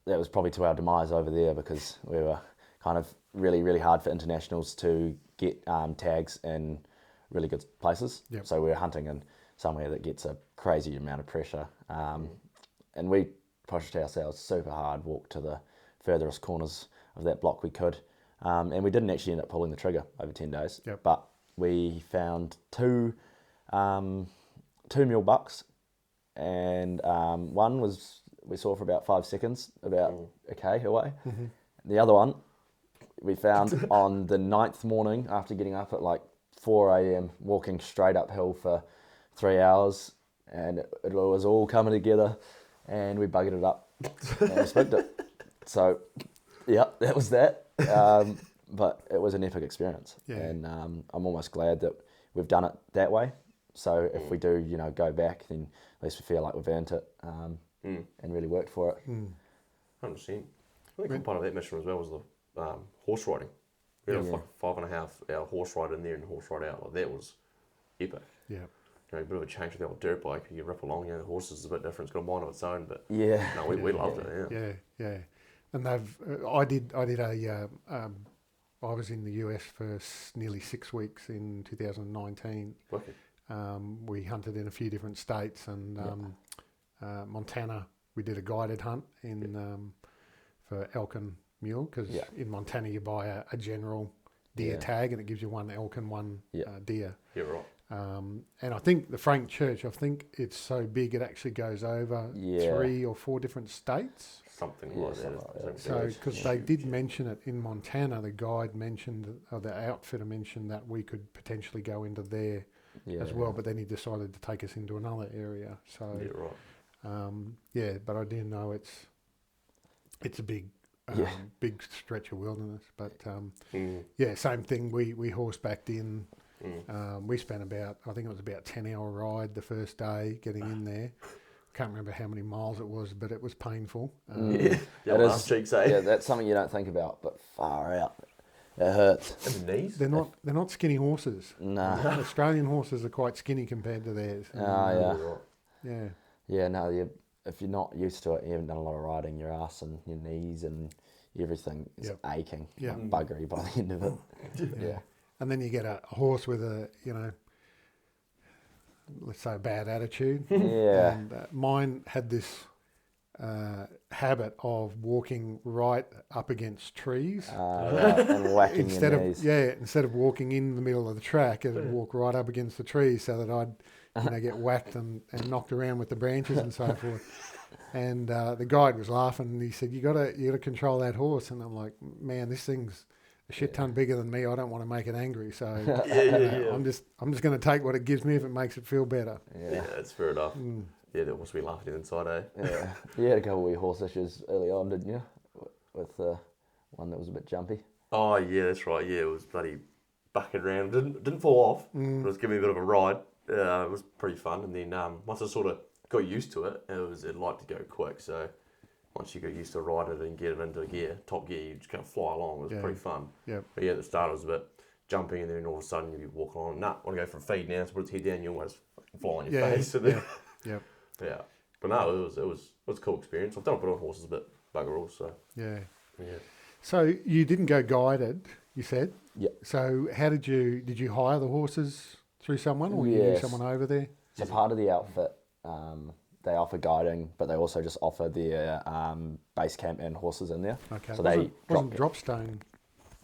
that was probably to our demise over there because we were kind of really, really hard for internationals to get tags in really good places. Yep. So we were hunting in somewhere that gets a crazy amount of pressure. And we pushed ourselves super hard, walked to the furthest corners of that block we could. And we didn't actually end up pulling the trigger over 10 days. Yep. But we found two mule bucks, and one was we saw for about 5 seconds, about a K away. The other one we found on the 9th morning after getting up at like 4 a.m, walking straight uphill for 3 hours, and it was all coming together, and we buggered it up and we smoked it. So, yeah, that was that. But it was an epic experience, and I'm almost glad that we've done it that way. So if we do, go back, then at least we feel like we've earned it and really worked for it. 100%. I think part of that mission as well was the horse riding. We had like 5.5 hour horse ride in there and horse ride out. Like, that was epic. Yeah. A bit of a change with the old dirt bike. You rip along, the horses is a bit different. It's got a mind of its own, but no, we loved it. Yeah. And I did I was in the US for nearly 6 weeks in 2019. Wicked. We hunted in a few different states, and Montana, we did a guided hunt for elk and mule, because in Montana you buy a general deer tag, and it gives you one elk and one deer. Yeah, right. And I think the Frank Church, it's so big it actually goes over 3 or 4 different states. Something like that. So, because they did mention it in Montana, the guide mentioned, or the outfitter mentioned that we could potentially go into there as well, but then he decided to take us into another area. So, but I do know it's a big stretch of wilderness. But same thing. We horsebacked in. We spent I think it was about a 10-hour ride the first day getting in there. Can't remember how many miles it was, but it was painful. That's something you don't think about, but far out. It hurts. And the knees? They're not skinny horses. No. Australian horses are quite skinny compared to theirs. If you're not used to it, you haven't done a lot of riding, your ass and your knees and everything is aching, buggery by the end of it. And then you get a horse with let's say a bad attitude. And mine had this habit of walking right up against trees and whacking your knees. Instead of walking in the middle of the track, it would walk right up against the trees so that I'd get whacked and knocked around with the branches and so forth. And the guide was laughing, and he said, "You gotta control that horse." And I'm like, "Man, this thing's a shit ton bigger than me. I don't want to make it angry, so I'm just going to take what it gives me if it makes it feel better." Yeah, that's fair enough. Yeah, that must be laughing inside, eh? Yeah, you had a couple of wee horse issues early on, didn't you? With one that was a bit jumpy. Oh yeah, that's right. Yeah, it was bloody bucking around. Didn't fall off. But it was giving me a bit of a ride. It was pretty fun. And then once I sort of got used to it, it liked to go quick. So once you get used to ride it and get it into gear, top gear, you just kind of fly along. It was pretty fun. Yep. But at the start it was a bit jumping, and then all of a sudden you'd be walking on. I want to go for a feed now. So put its head down, you almost fly on your face. Yeah. But no, it was a cool experience. I've done a bit on horses, but bugger all. So So you didn't go guided, you said? Yeah. So how did you hire the horses through someone, or you knew Yes. someone over there? So part of the outfit, they offer guiding, but they also just offer their base camp and horses in there. Okay. So wasn't Dropstone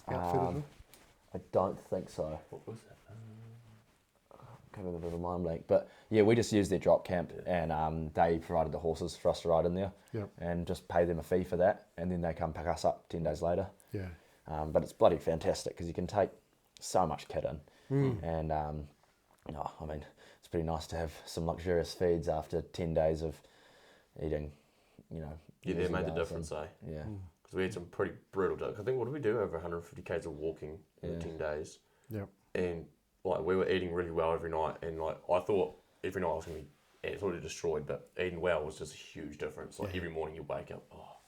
outfit as well? I don't think so. What was that? Kind of a bit of a mind blank, but yeah, we just used their drop camp, and they provided the horses for us to ride in there, and just pay them a fee for that, and then they come pick us up 10 days later. Yeah. But it's bloody fantastic because you can take so much kit in, and I mean, it's pretty nice to have some luxurious feeds after 10 days of eating, Yeah, they made the difference, eh? Yeah. Because we had some pretty brutal days. I think, what did we do? Over 150 k's of walking in 10 days. Yeah. And like we were eating really well every night, and like I thought every night I was gonna be absolutely destroyed, but eating well was just a huge difference. Like every morning you wake up,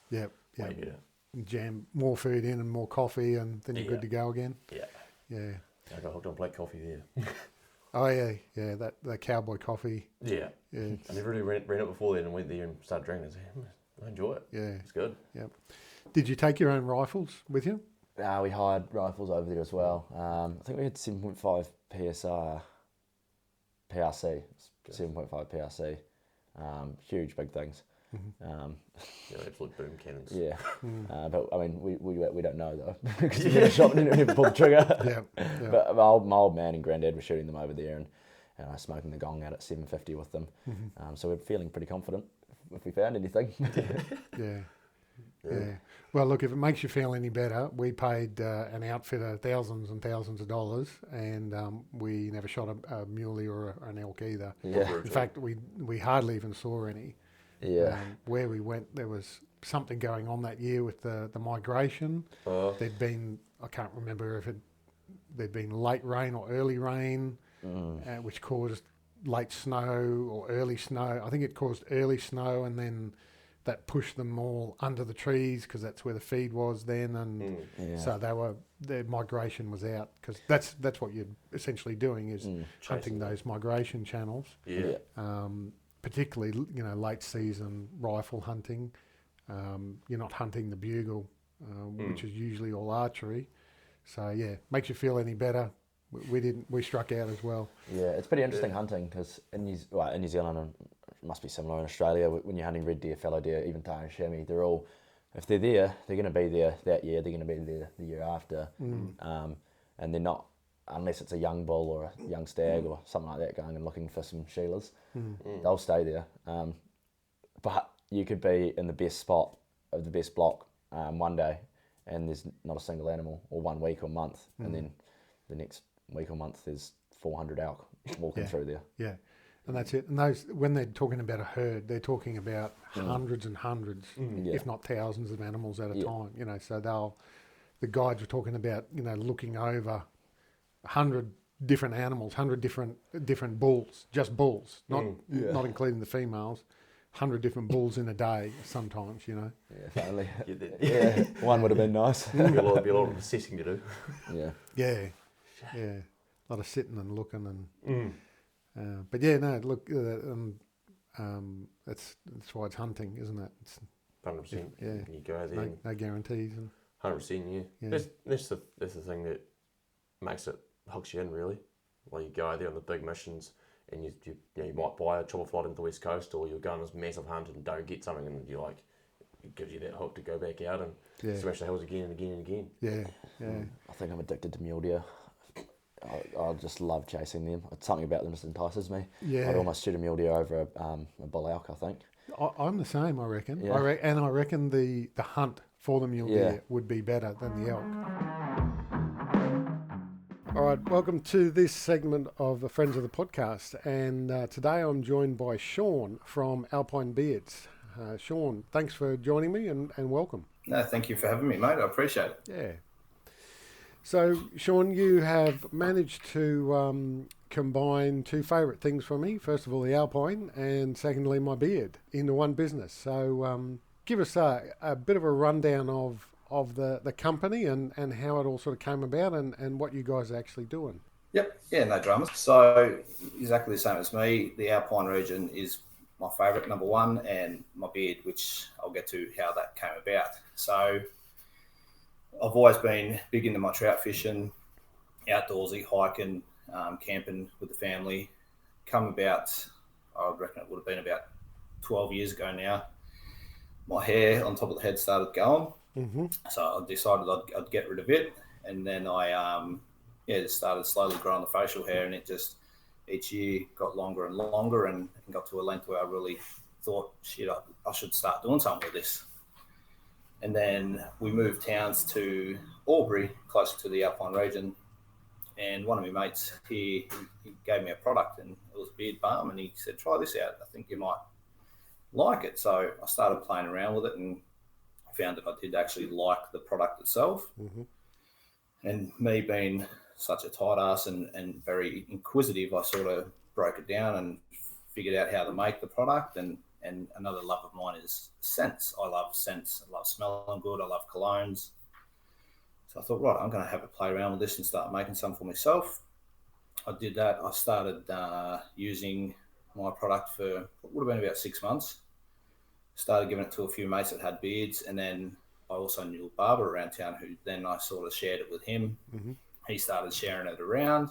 Yeah. Yeah. way better. Jam more food in and more coffee, and then you're good to go again. Yeah. Yeah. I got hooked on black coffee there. Oh yeah, yeah. That cowboy coffee. Yeah. Yeah. I never really ran it before then, and went there and started drinking. I said, I enjoy it. Yeah. It's good. Yeah. Did you take your own rifles with you? We hired rifles over there as well. I think we had 7.5 PSR, PRC, 7.5 PRC. Huge, big things. Yeah, absolute boom cannons. Yeah, but I mean, we don't know though because we never shot and never pulled the trigger. Yeah. But my old man and granddad were shooting them over there, and I was smoking the gong out at 750 with them. So we're feeling pretty confident if we found anything. Yeah. Well, look, if it makes you feel any better, we paid an outfitter thousands and thousands of dollars, and we never shot a muley or an elk either. Yeah. In fact, we hardly even saw any. Yeah. Where we went, there was something going on that year with the migration. There'd been, I can't remember if there'd been late rain or early rain, which caused late snow or early snow. I think it caused early snow, and then that pushed them all under the trees because that's where the feed was then, and so their migration was out, because that's what you're essentially doing is hunting those migration channels. Yeah. Particularly, late season rifle hunting. You're not hunting the bugle, which is usually all archery. So yeah, makes you feel any better. We struck out as well. Yeah, it's pretty interesting hunting because in New Zealand, and it must be similar in Australia, when you're hunting red deer, fallow deer, even tahr and chamois, they're all, if they're there, they're going to be there that year, they're going to be there the year after. And they're not, unless it's a young bull or a young stag or something like that going and looking for some Sheilas, they'll stay there. But you could be in the best spot of the best block one day and there's not a single animal, or 1 week or month, and then the next week or month there's 400 elk walking through there. Yeah, and that's it. And those, when they're talking about a herd, they're talking about hundreds and hundreds, if not thousands of animals at a time. So the guides were talking about, looking over 100 different animals, 100 different bulls, just bulls, not including the females. 100 different bulls in a day sometimes, Yeah, if only. Yeah. One would have been nice. Be a lot of assessing to do. Yeah. A lot of sitting and looking and. But yeah, no. Look, that's why it's hunting, isn't it? It's 100%. Yeah. And you go there. No guarantees. And 100%. Yeah. That's the thing that makes it hooks you in, really. Like, you go there on the big missions, and you might buy a chopper flight into the West Coast, or you'll go on this massive hunt and don't get something, and you're like, it gives you that hook to go back out and smash the hills again and again and again. Yeah. I think I'm addicted to mule deer. I just love chasing them. It's something about them just entices me. Yeah. I'd almost shoot a mule deer over a bull elk, I think. I'm the same, I reckon. Yeah. I reckon the hunt for the mule deer would be better than the elk. All right, welcome to this segment of the Friends of the Podcast. And today I'm joined by Sean from Alpine Beards. Sean, thanks for joining me and welcome. No, thank you for having me, mate. I appreciate it. Yeah. So, Sean, you have managed to combine two favourite things for me. First of all, the Alpine, and secondly, my beard into one business. So give us a bit of a rundown of the company and how it all sort of came about and what you guys are actually doing. Yep. Yeah, no dramas. So exactly the same as me. The Alpine region is my favourite, number one, and my beard, which I'll get to how that came about. So I've always been big into my trout fishing, outdoorsy, hiking, camping with the family. Come about, I reckon it would have been about 12 years ago now, my hair on top of the head started going. Mm-hmm. So I decided I'd get rid of it. And then I just started slowly growing the facial hair, and it just each year got longer and longer, and got to a length where I really thought, shit, I should start doing something with this. And then we moved towns to Albury, closer to the Alpine region. And one of my mates here, he gave me a product, and it was beard balm, and he said, try this out. I think you might like it. So I started playing around with it and found that I did actually like the product itself. Mm-hmm. And me being such a tight ass and very inquisitive, I sort of broke it down and figured out how to make the product. And another love of mine is scents. I love scents. I love smelling good. I love colognes. So I thought, right, I'm going to have a play around with this and start making some for myself. I did that. I started using my product for what would have been about 6 months. Started giving it to a few mates that had beards, and then I also knew a barber around town who then I sort of shared it with him. Mm-hmm. He started sharing it around,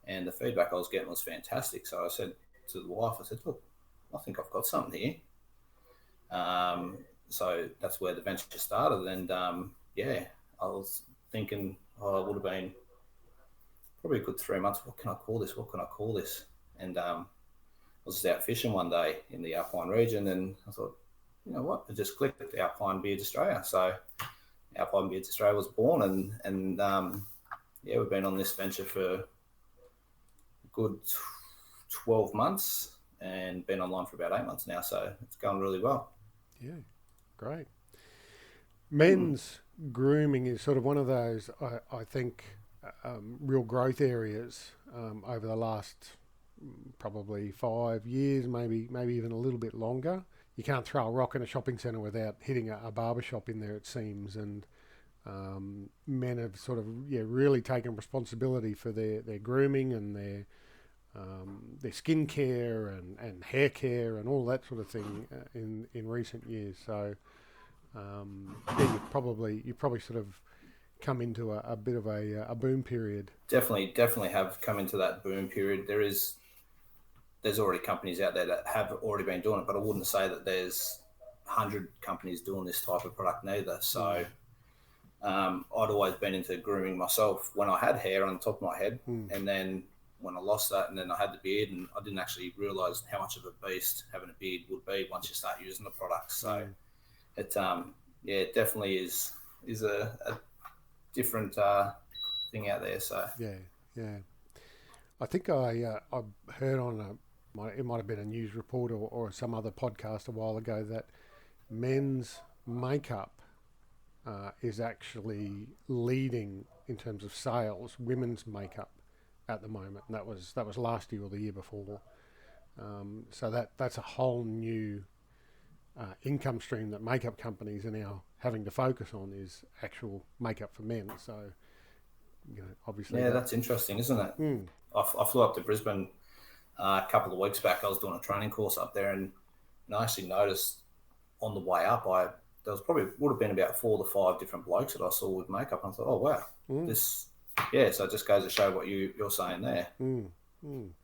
and the feedback I was getting was fantastic. So I said to the wife, I said, look, I think I've got something here. So that's where the venture started. And I was thinking, it would have been probably a good 3 months. What can I call this? And I was just out fishing one day in the Alpine region, and I thought, you know what? It just clicked at Alpine Beards Australia. So Alpine Beards Australia was born, and we've been on this venture for a good 12 months and been online for about 8 months now. So it's going really well. Yeah, great. Men's grooming is sort of one of those, I think, real growth areas over the last probably 5 years, maybe even a little bit longer. You can't throw a rock in a shopping centre without hitting a barber shop in there, it seems, and men have sort of really taken responsibility for their grooming and their skin care and hair care and all that sort of thing in recent years. So you've probably sort of come into a bit of a boom period. Definitely have come into that boom period. There's already companies out there that have already been doing it, but I wouldn't say that there's 100 companies doing this type of product neither. So I'd always been into grooming myself when I had hair on the top of my head, and then when I lost that, and then I had the beard, and I didn't actually realise how much of a beast having a beard would be once you start using the product. So it definitely is a different thing out there. So yeah. I think I heard on it might have been a news report or some other podcast a while ago that men's makeup is actually leading in terms of sales women's makeup at the moment. And that was last year or the year before. So that's a whole new income stream that makeup companies are now having to focus on, is actual makeup for men. So, obviously. Yeah, that's interesting, isn't it? I flew up to Brisbane a couple of weeks back. I was doing a training course up there, and I actually noticed on the way up, there would have been about 4 to 5 different blokes that I saw with makeup. And I thought, oh wow, so it just goes to show what you're saying there.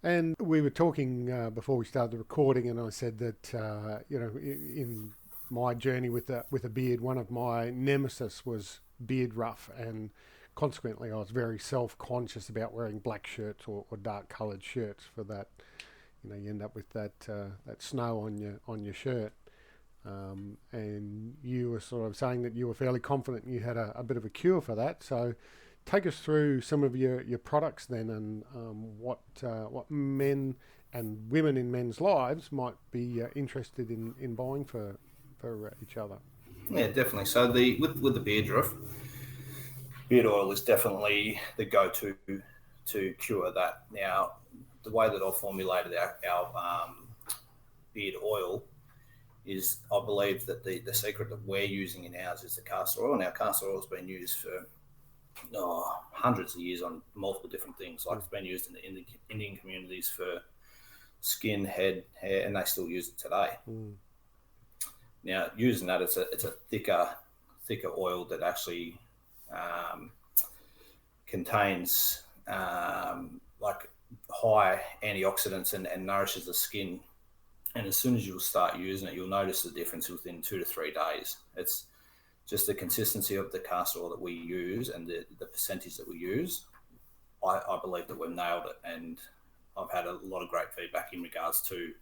And we were talking before we started the recording, and I said that in my journey with a beard, one of my nemesis was beard rough, and consequently I was very self-conscious about wearing black shirts or dark coloured shirts for that. You end up with that snow on your shirt. And you were sort of saying that you were fairly confident you had a bit of a cure for that. So take us through some of your products then, and what men and women in men's lives might be interested in buying for each other. Yeah, definitely. So with the beard rough, beard oil is definitely the go-to to cure that. Now, the way that I formulated our beard oil is, I believe that the secret that we're using in ours is the castor oil. Now, castor oil has been used for hundreds of years on multiple different things. Like, it's been used in the Indian communities for skin, head, hair, and they still use it today. Now, using that, it's a thicker oil that actually contains like high antioxidants and nourishes the skin. And as soon as you'll start using it, you'll notice the difference within 2 to 3 days. It's just the consistency of the castor oil that we use and the percentage that we use. I believe that we've nailed it, and I've had a lot of great feedback in regards to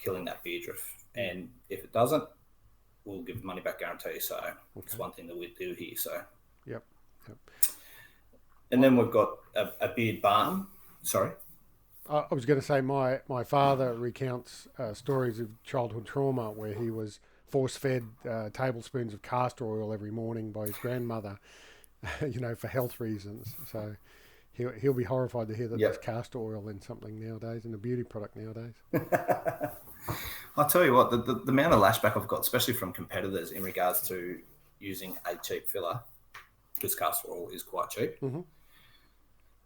killing that beard drift. And if it doesn't, we'll give the money back guarantee. So it's one thing that we do here. So Yep. and then we've got a beard balm. Sorry. I was going to say my father recounts stories of childhood trauma where he was force-fed tablespoons of castor oil every morning by his grandmother, for health reasons. So he'll be horrified to hear that there's castor oil in something nowadays, in a beauty product nowadays. I'll tell you what, the amount of lashback I've got, especially from competitors in regards to using a cheap filler, because castor oil is quite cheap. Mm-hmm.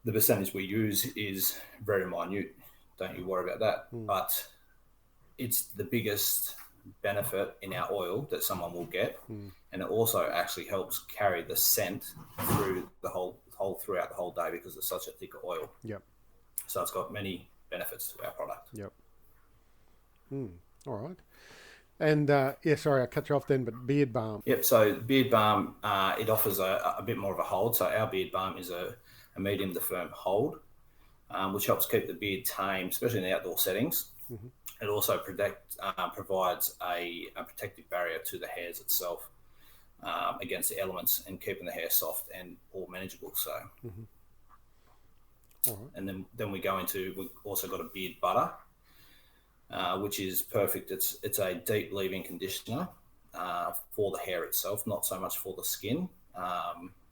The percentage we use is very minute. Don't you worry about that. But it's the biggest benefit in our oil that someone will get. And it also actually helps carry the scent through throughout the whole day because it's such a thick oil. Yep. So it's got many benefits to our product. Yep. All right. And sorry, I cut you off then, but beard balm. Yep. So beard balm, it offers a bit more of a hold. So our beard balm is a medium to firm hold, which helps keep the beard tame, especially in the outdoor settings. Mm-hmm. It also provides a protective barrier to the hairs itself against the elements and keeping the hair soft and all manageable. So, all right. And then we've also got a beard butter, which is perfect. It's a deep leave-in conditioner for the hair itself, not so much for the skin.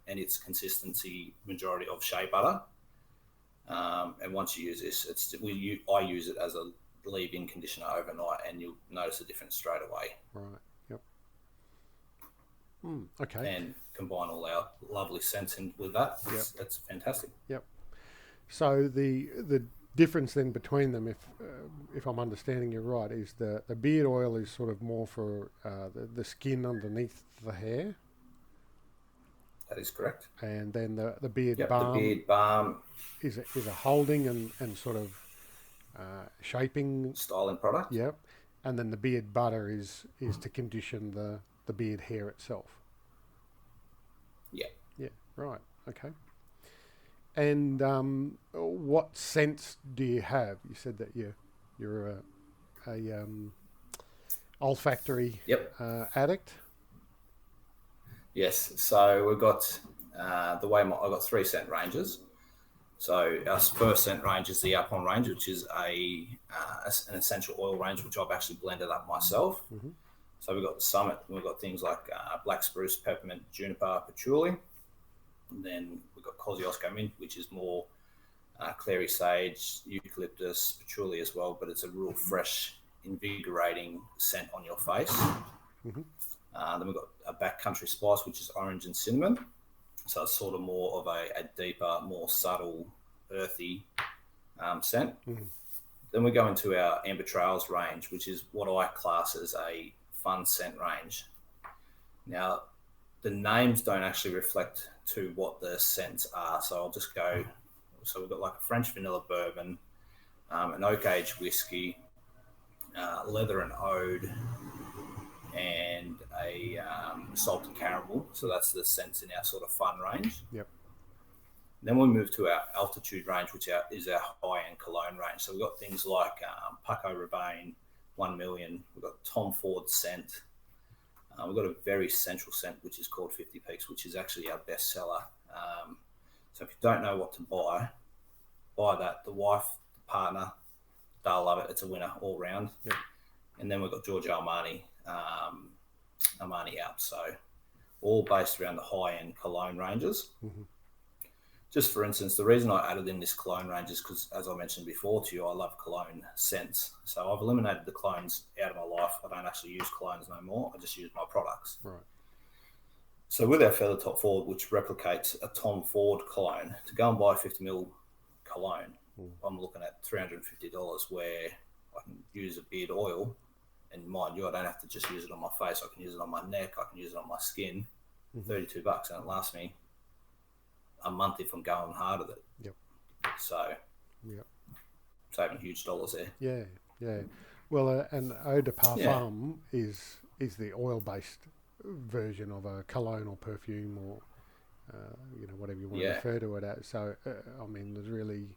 And its consistency majority of shea butter. And once you use this, I use it as a leave-in conditioner overnight, and you'll notice a difference straight away. Right. Yep. Okay. And combine all our lovely scents in with that. It's fantastic. Yep. So the difference then between them, if I'm understanding you right, is the beard oil is sort of more for the skin underneath the hair. That is correct. And then the beard Yep, balm. The beard balm is a holding and sort of shaping styling product. Yep. And then the beard butter is to condition the beard hair itself. Yeah. Yeah. Right. Okay. And what scents do you have? You said that you're a olfactory addict. Yes. So we've got I've got 3 scent ranges. So our first scent range is the Alpine range, which is an essential oil range, which I've actually blended up myself. Mm-hmm. So we've got the Summit, and we've got things like black spruce, peppermint, juniper, patchouli. And then we've got Kosciuszko mint, which is more clary sage, eucalyptus, patchouli as well, but it's a real fresh, invigorating scent on your face. Mm-hmm. Then we've got a Backcountry spice, which is orange and cinnamon. So it's sort of more of a deeper, more subtle, earthy scent. Mm-hmm. Then we go into our Amber Trails range, which is what I class as a fun scent range. Now, the names don't actually reflect to what the scents are. So I'll just go. So we've got like a French vanilla bourbon, an oak age whiskey, leather and oud, and a salted caramel. So that's the scents in our sort of fun range. Yep. Then we move to our altitude range, which is our high-end cologne range. So we've got things like Paco Rabanne, 1 Million. We've got Tom Ford scent. We've got a very central scent, which is called 50 Peaks, which is actually our best seller. So if you don't know what to buy that. The wife, the partner, they'll love it. It's a winner all round. Yep. And then we've got Giorgio Armani Alps. So all based around the high-end cologne ranges. Mm-hmm. Just for instance, the reason I added in this cologne range is because, as I mentioned before to you, I love cologne scents. So I've eliminated the clones out of my life. I don't actually use colognes no more. I just use my products. Right. So with our Feather Top Ford, which replicates a Tom Ford cologne, to go and buy a 50ml cologne, I'm looking at $350, where I can use a beard oil. And mind you, I don't have to just use it on my face. I can use it on my neck. I can use it on my skin. $32, and it lasts me a month if I'm going hard with it. Yep. So, Yep. saving huge dollars there. Yeah, yeah. Well, an eau de parfum is the oil-based version of a cologne or perfume or whatever you want to refer to it as. So, I mean, there's really,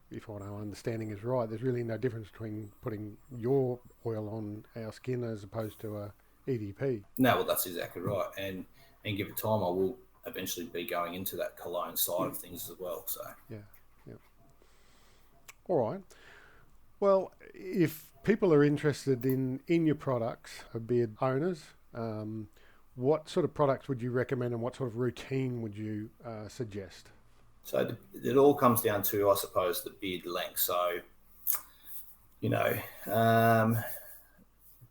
if what I'm understanding is right, there's really no difference between putting your oil on our skin as opposed to a EDP. No, well, that's exactly right. And give it time, I will eventually be going into that cologne side of things as well. So yeah. All right. Well, if people are interested in your products, beard owners, what sort of products would you recommend and what sort of routine would you suggest? So it all comes down to, I suppose, the beard length. So,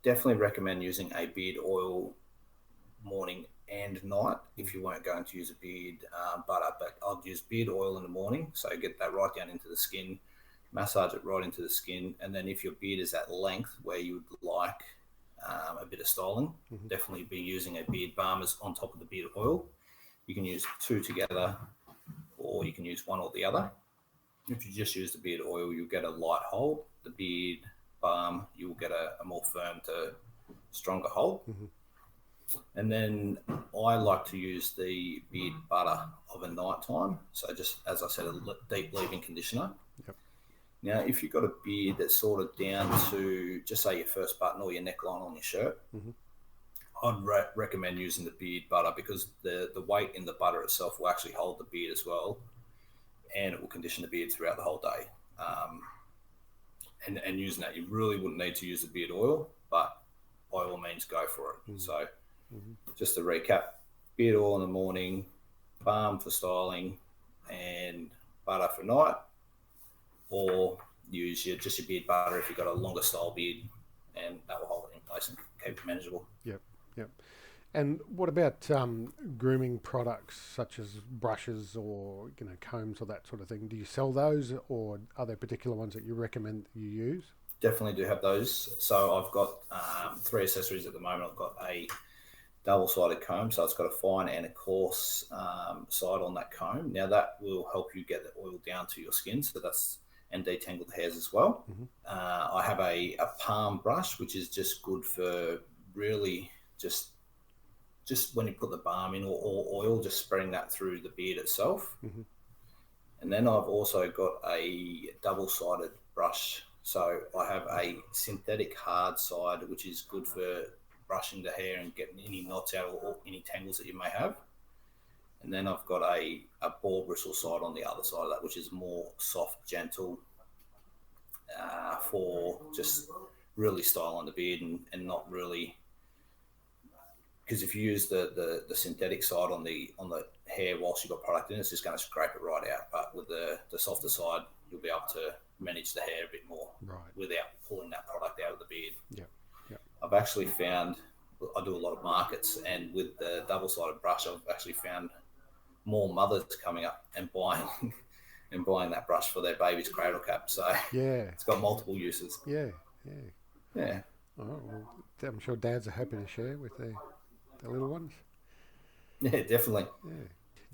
definitely recommend using a beard oil morning and night if you weren't going to use a beard butter. But I'd use beard oil in the morning, so get that right down into the skin, massage it right into the skin, and then if your beard is at length where you would like a bit of styling, definitely be using a beard balm as on top of the beard oil. You can use two together, or you can use one or the other. If you just use the beard oil, you'll get a light hold. The beard balm, you'll get a more firm to stronger hold. And then I like to use the beard butter of a night time. So just, as I said, a deep leave-in conditioner. Yep. Now, if you've got a beard that's sort of down to, just say, your first button or your neckline on your shirt, I'd recommend using the beard butter because the weight in the butter itself will actually hold the beard as well, and it will condition the beard throughout the whole day. And using that, you really wouldn't need to use the beard oil, but by all means, go for it. So just to recap, beard oil in the morning, balm for styling, and butter for night, or use your beard butter if you've got a longer style beard, and that will hold it in place and keep it manageable. Yep. And what about grooming products such as brushes or combs or that sort of thing? Do you sell those, or are there particular ones that you recommend that you use? Definitely do have those. So I've got 3 accessories at the moment. I've got a double-sided comb, so it's got a fine and a coarse side on that comb. Now that will help you get the oil down to your skin, and detangle the hairs as well. I have a palm brush, which is just good for really just when you put the balm in or oil, just spreading that through the beard itself. And then I've also got a double-sided brush. So I have a synthetic hard side, which is good for brushing the hair and getting any knots out or any tangles that you may have. And then I've got a ball bristle side on the other side of that, which is more soft, gentle, for just really styling the beard and not really, because if you use the synthetic side on the hair whilst you've got product in, it's just going to scrape it right out. But with the softer side, you'll be able to manage the hair a bit more without pulling that product out of the beard. I've actually found, I do a lot of markets, and with the double-sided brush, I've actually found more mothers coming up and buying that brush for their baby's cradle cap. So it's got multiple uses. Yeah. Oh, well, I'm sure dads are happy to share with their little ones. Yeah, definitely. Yeah.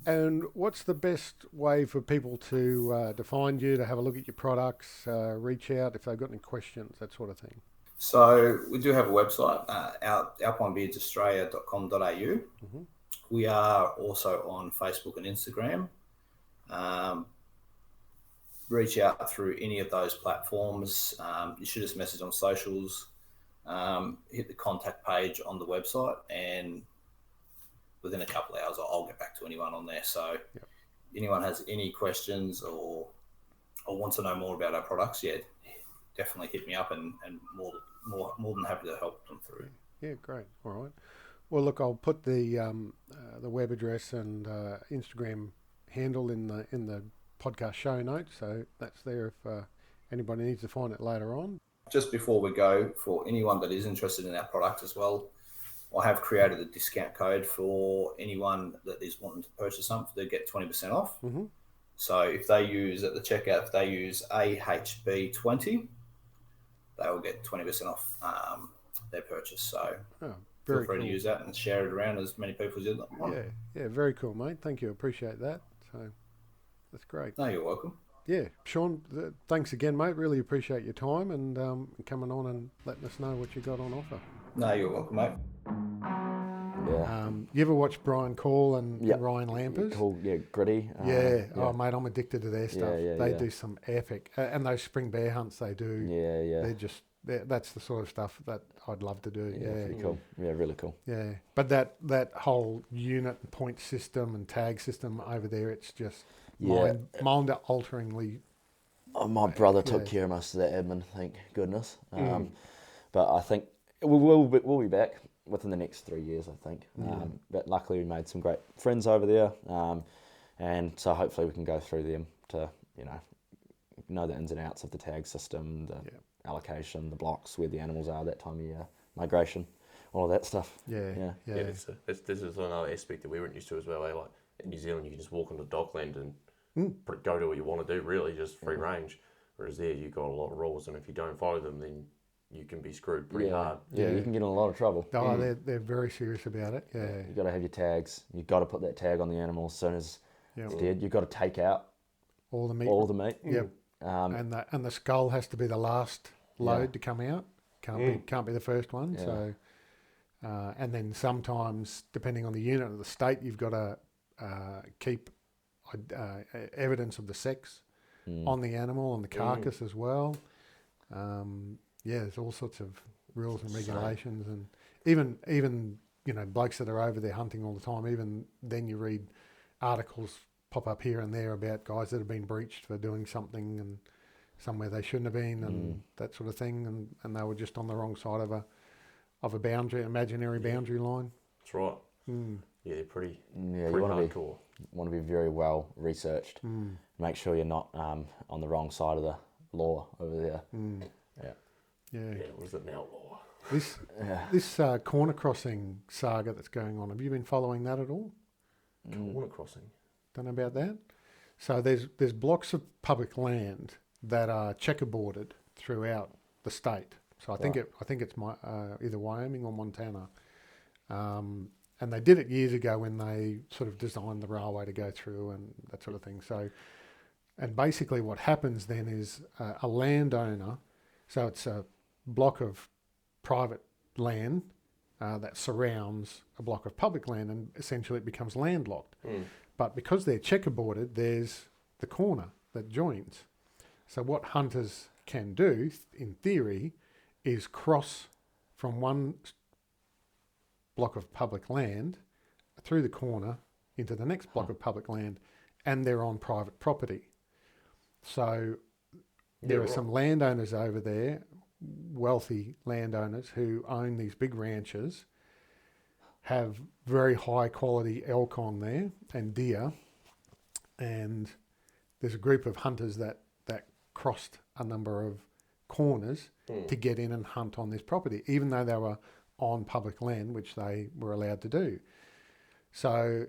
And what's the best way for people to find you, to have a look at your products, reach out if they've got any questions, that sort of thing? So we do have a website, alpinebeardsaustralia.com.au. We are also on Facebook and Instagram. Reach out through any of those platforms. You shoot us a message on socials, hit the contact page on the website, and within a couple of hours, I'll get back to anyone on there. So anyone has any questions or wants to know more about our products, definitely hit me up, and more than happy to help them through. Yeah, great. All right. Well, look, I'll put the web address and Instagram handle in the podcast show notes, so that's there if anybody needs to find it later on. Just before we go, for anyone that is interested in our product as well, I have created a discount code for anyone that is wanting to purchase something to get 20% off. So if they use at the checkout, if they use AHB20, they will get 20% off their purchase. So feel free to use that and share it around as many people as you'd like. Yeah, very cool, mate. Thank you. Appreciate that. So that's great. No, you're welcome. Yeah, Sean, thanks again, mate. Really appreciate your time and coming on and letting us know what you got on offer. No, you're welcome, mate. Yeah. You ever watch Brian Call and Yep. Ryan Lampers? Cool. Yeah, gritty. Yeah. Oh, mate, I'm addicted to their stuff. Yeah, They yeah. do some epic, and those spring bear hunts they do. Yeah. That's the sort of stuff that I'd love to do. Yeah, pretty cool. Yeah, really cool. Yeah, but that whole unit and point system and tag system over there, it's just mind-alteringly. Oh, my brother took care of most of that admin, thank goodness. But I think we'll be back within the next 3 years, I think. But luckily we made some great friends over there, and so hopefully we can go through them to know the ins and outs of the tag system, the allocation, the blocks, where the animals are that time of year, migration, all of that stuff. Yeah. This is another aspect that we weren't used to as well. Like in New Zealand, you can just walk into dockland and go do what you want to do, really, just free range. Whereas there, you've got a lot of rules, and if you don't follow them, then you can be screwed pretty hard. Yeah, you can get in a lot of trouble. Oh, they're very serious about it. Yeah. You've got to have your tags. You've got to put that tag on the animal as soon as it's dead. You've got to take out all the meat. Yep. And the skull has to be the last load to come out. Can't be the first one. Yeah. So, and then sometimes, depending on the unit of the state, you've got to keep evidence of the sex on the animal, on the carcass as well. There's all sorts of rules and regulations, and even blokes that are over there hunting all the time. Even then, you read articles pop up here and there about guys that have been breached for doing something and somewhere they shouldn't have been, and that sort of thing, and they were just on the wrong side of a boundary, imaginary boundary line. That's right. Yeah, pretty. Yeah, pretty you hardcore. want to be very well researched. Make sure you're not on the wrong side of the law over there. Yeah. Was it an outlaw? This corner crossing saga that's going on. Have you been following that at all? Corner crossing. Don't know about that. So there's blocks of public land that are checkerboarded throughout the state. So I think it's either Wyoming or Montana. And they did it years ago when they sort of designed the railway to go through and that sort of thing. So, and basically what happens then is a landowner, so it's a block of private land that surrounds a block of public land, and essentially it becomes landlocked. But because they're checkerboarded, there's the corner that joins. So what hunters can do, in theory, is cross from one block of public land through the corner into the next block of public land, and they're on private property. So there are some landowners over there, wealthy landowners who own these big ranches, have very high quality elk on there and deer, and there's a group of hunters that crossed a number of corners to get in and hunt on this property, even though they were on public land, which they were allowed to do. So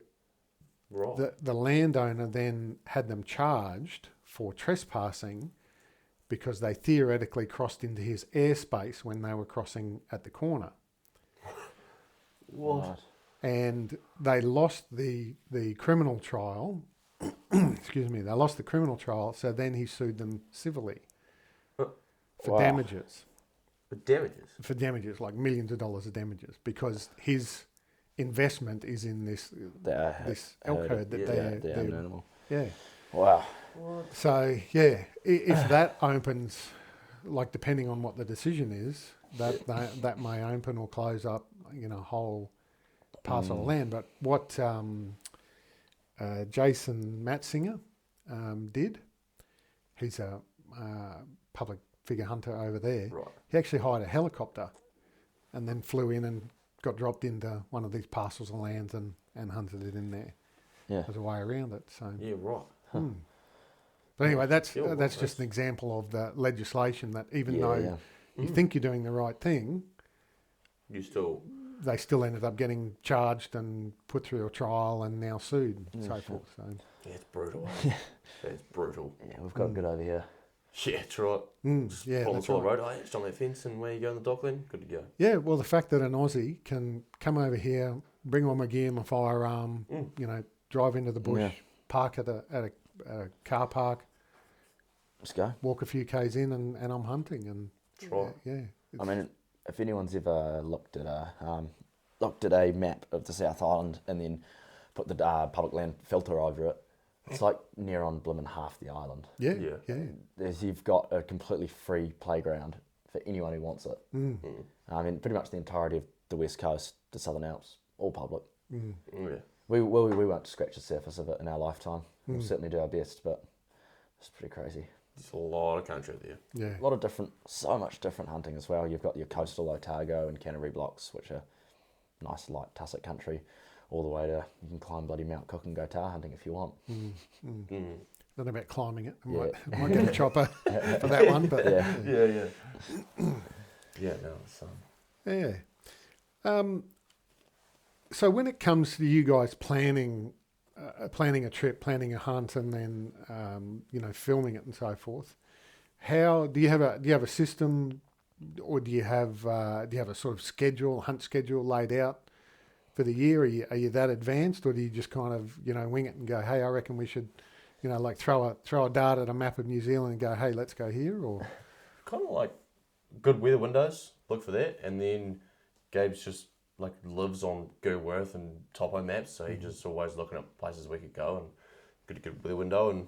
the landowner then had them charged for trespassing because they theoretically crossed into his airspace when they were crossing at the corner. What? And they lost the criminal trial. Excuse me. They lost the criminal trial, so then he sued them civilly for damages. For damages? For damages, like millions of dollars of damages, because his investment is in this elk herd that they own animal. Yeah. Wow. So if that opens, like depending on what the decision is, that may open or close up, a whole parcel of land. But what Jason Matzinger did, he's a public figure hunter over there. Right. He actually hired a helicopter and then flew in and got dropped into one of these parcels of lands and hunted it in there. Yeah. There's a way around it. So. Yeah, right. But anyway, that's just an example of the legislation that even though you think you're doing the right thing, they still ended up getting charged and put through a trial and now sued and so forth. So yeah, it's brutal. It's brutal. Yeah, we've got good over here. Yeah, that's right. Just pull the side road. It's on that fence, and where you go in the dockland, good to go. Yeah, well, the fact that an Aussie can come over here, bring all my gear, my firearm, drive into the bush, park at a car park, Let's go. walk a few k's in, and I'm hunting. And That's right. yeah. I mean, if anyone's ever looked at a map of the South Island and then put the public land filter over it, it's like near on blooming half the island. Yeah. You've got a completely free playground for anyone who wants it. I mean, pretty much the entirety of the West Coast, the Southern Alps, all public. Yeah. We won't scratch the surface of it in our lifetime. We'll certainly do our best, but it's pretty crazy. There's a lot of country there. Yeah. A lot of so much different hunting as well. You've got your coastal Otago and Canterbury blocks, which are nice, light, tussock country, all the way to, you can climb bloody Mount Cook and go tar hunting if you want. Don't know about climbing it. I Yeah. might get a chopper for that one, but Yeah. Yeah, no, it's yeah. So when it comes to you guys planning a trip, planning a hunt, and then filming it and so forth, how do you have a system, or do you have a sort of hunt schedule laid out for the year? Are you that advanced, or do you just kind of wing it and go, hey, I reckon we should like throw a dart at a map of New Zealand and go, hey, let's go here? Or kind of like good weather windows, look for that, and then Gabe's just like lives on Google Earth and topo maps, so he's just always looking at places we could go and get a good weather window, and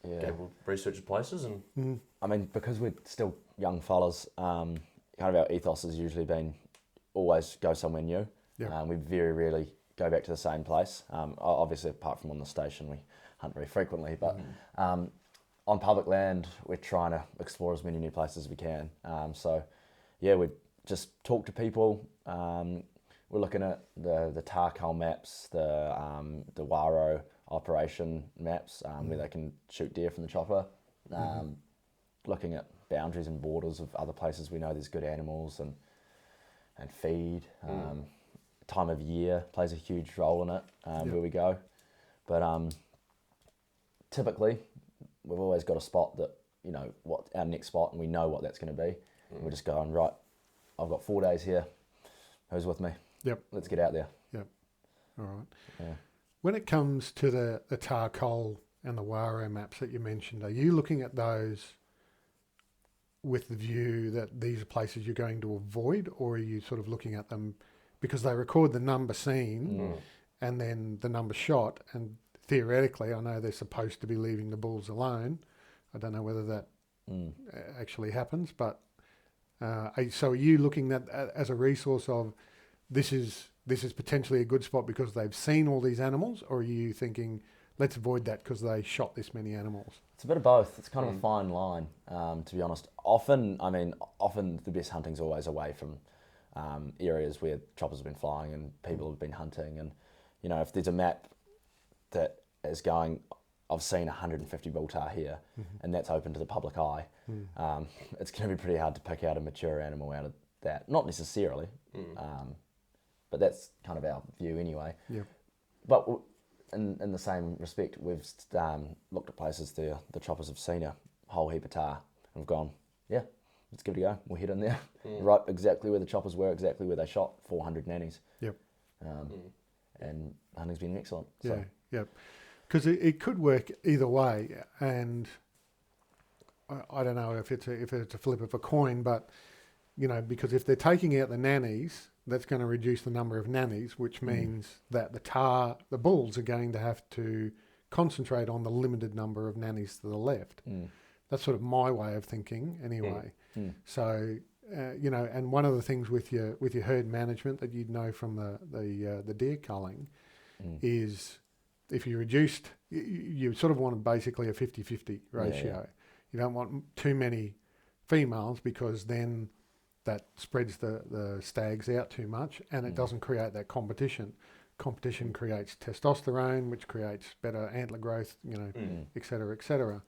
Gabe will research the places. And I mean, because we're still young fellas, kind of our ethos has usually been always go somewhere new. Yeah. We very rarely go back to the same place. Obviously, apart from on the station, we hunt very frequently, but on public land, we're trying to explore as many new places as we can. We just talk to people. We're looking at the Tarkal maps, the Waro operation maps, where they can shoot deer from the chopper. Looking at boundaries and borders of other places we know there's good animals and feed. Time of year plays a huge role in it, where we go. But typically, we've always got a spot that, what our next spot, and we know what that's going to be. And we're just going, right, I've got 4 days here. Who's with me? Yep. Let's get out there. Yep. All right. Yeah. When it comes to the Tarkal and the Waro maps that you mentioned, are you looking at those with the view that these are places you're going to avoid, or are you sort of looking at them because they record the number seen and then the number shot, and theoretically, I know they're supposed to be leaving the bulls alone. I don't know whether that actually happens, but so are you looking at as a resource of this is potentially a good spot because they've seen all these animals, or are you thinking let's avoid that because they shot this many animals? It's a bit of both. It's kind of a fine line, to be honest. Often the best hunting's always away from areas where choppers have been flying and people have been hunting. And, if there's a map that is going, I've seen 150 bull tar here, and that's open to the public eye, it's going to be pretty hard to pick out a mature animal out of that. Not necessarily, but that's kind of our view anyway. Yeah. But in the same respect, we've looked at places the choppers have seen a whole heap of tar, and we've gone, yeah, let's give it a go. We'll head in there, right exactly where the choppers were, exactly where they shot 400 nannies. Yep. And hunting's been excellent. Yeah, So. yep. Because it could work either way, and I don't know if it's a flip of a coin, but because if they're taking out the nannies, that's going to reduce the number of nannies, which means that the bulls are going to have to concentrate on the limited number of nannies that are left. That's sort of my way of thinking, anyway. So, and one of the things with your herd management that you'd know from the deer culling is if you reduced, you sort of want basically a 50-50 ratio. Yeah. You don't want too many females because then that spreads the stags out too much, and it doesn't create that competition. Competition creates testosterone, which creates better antler growth, et cetera, et cetera.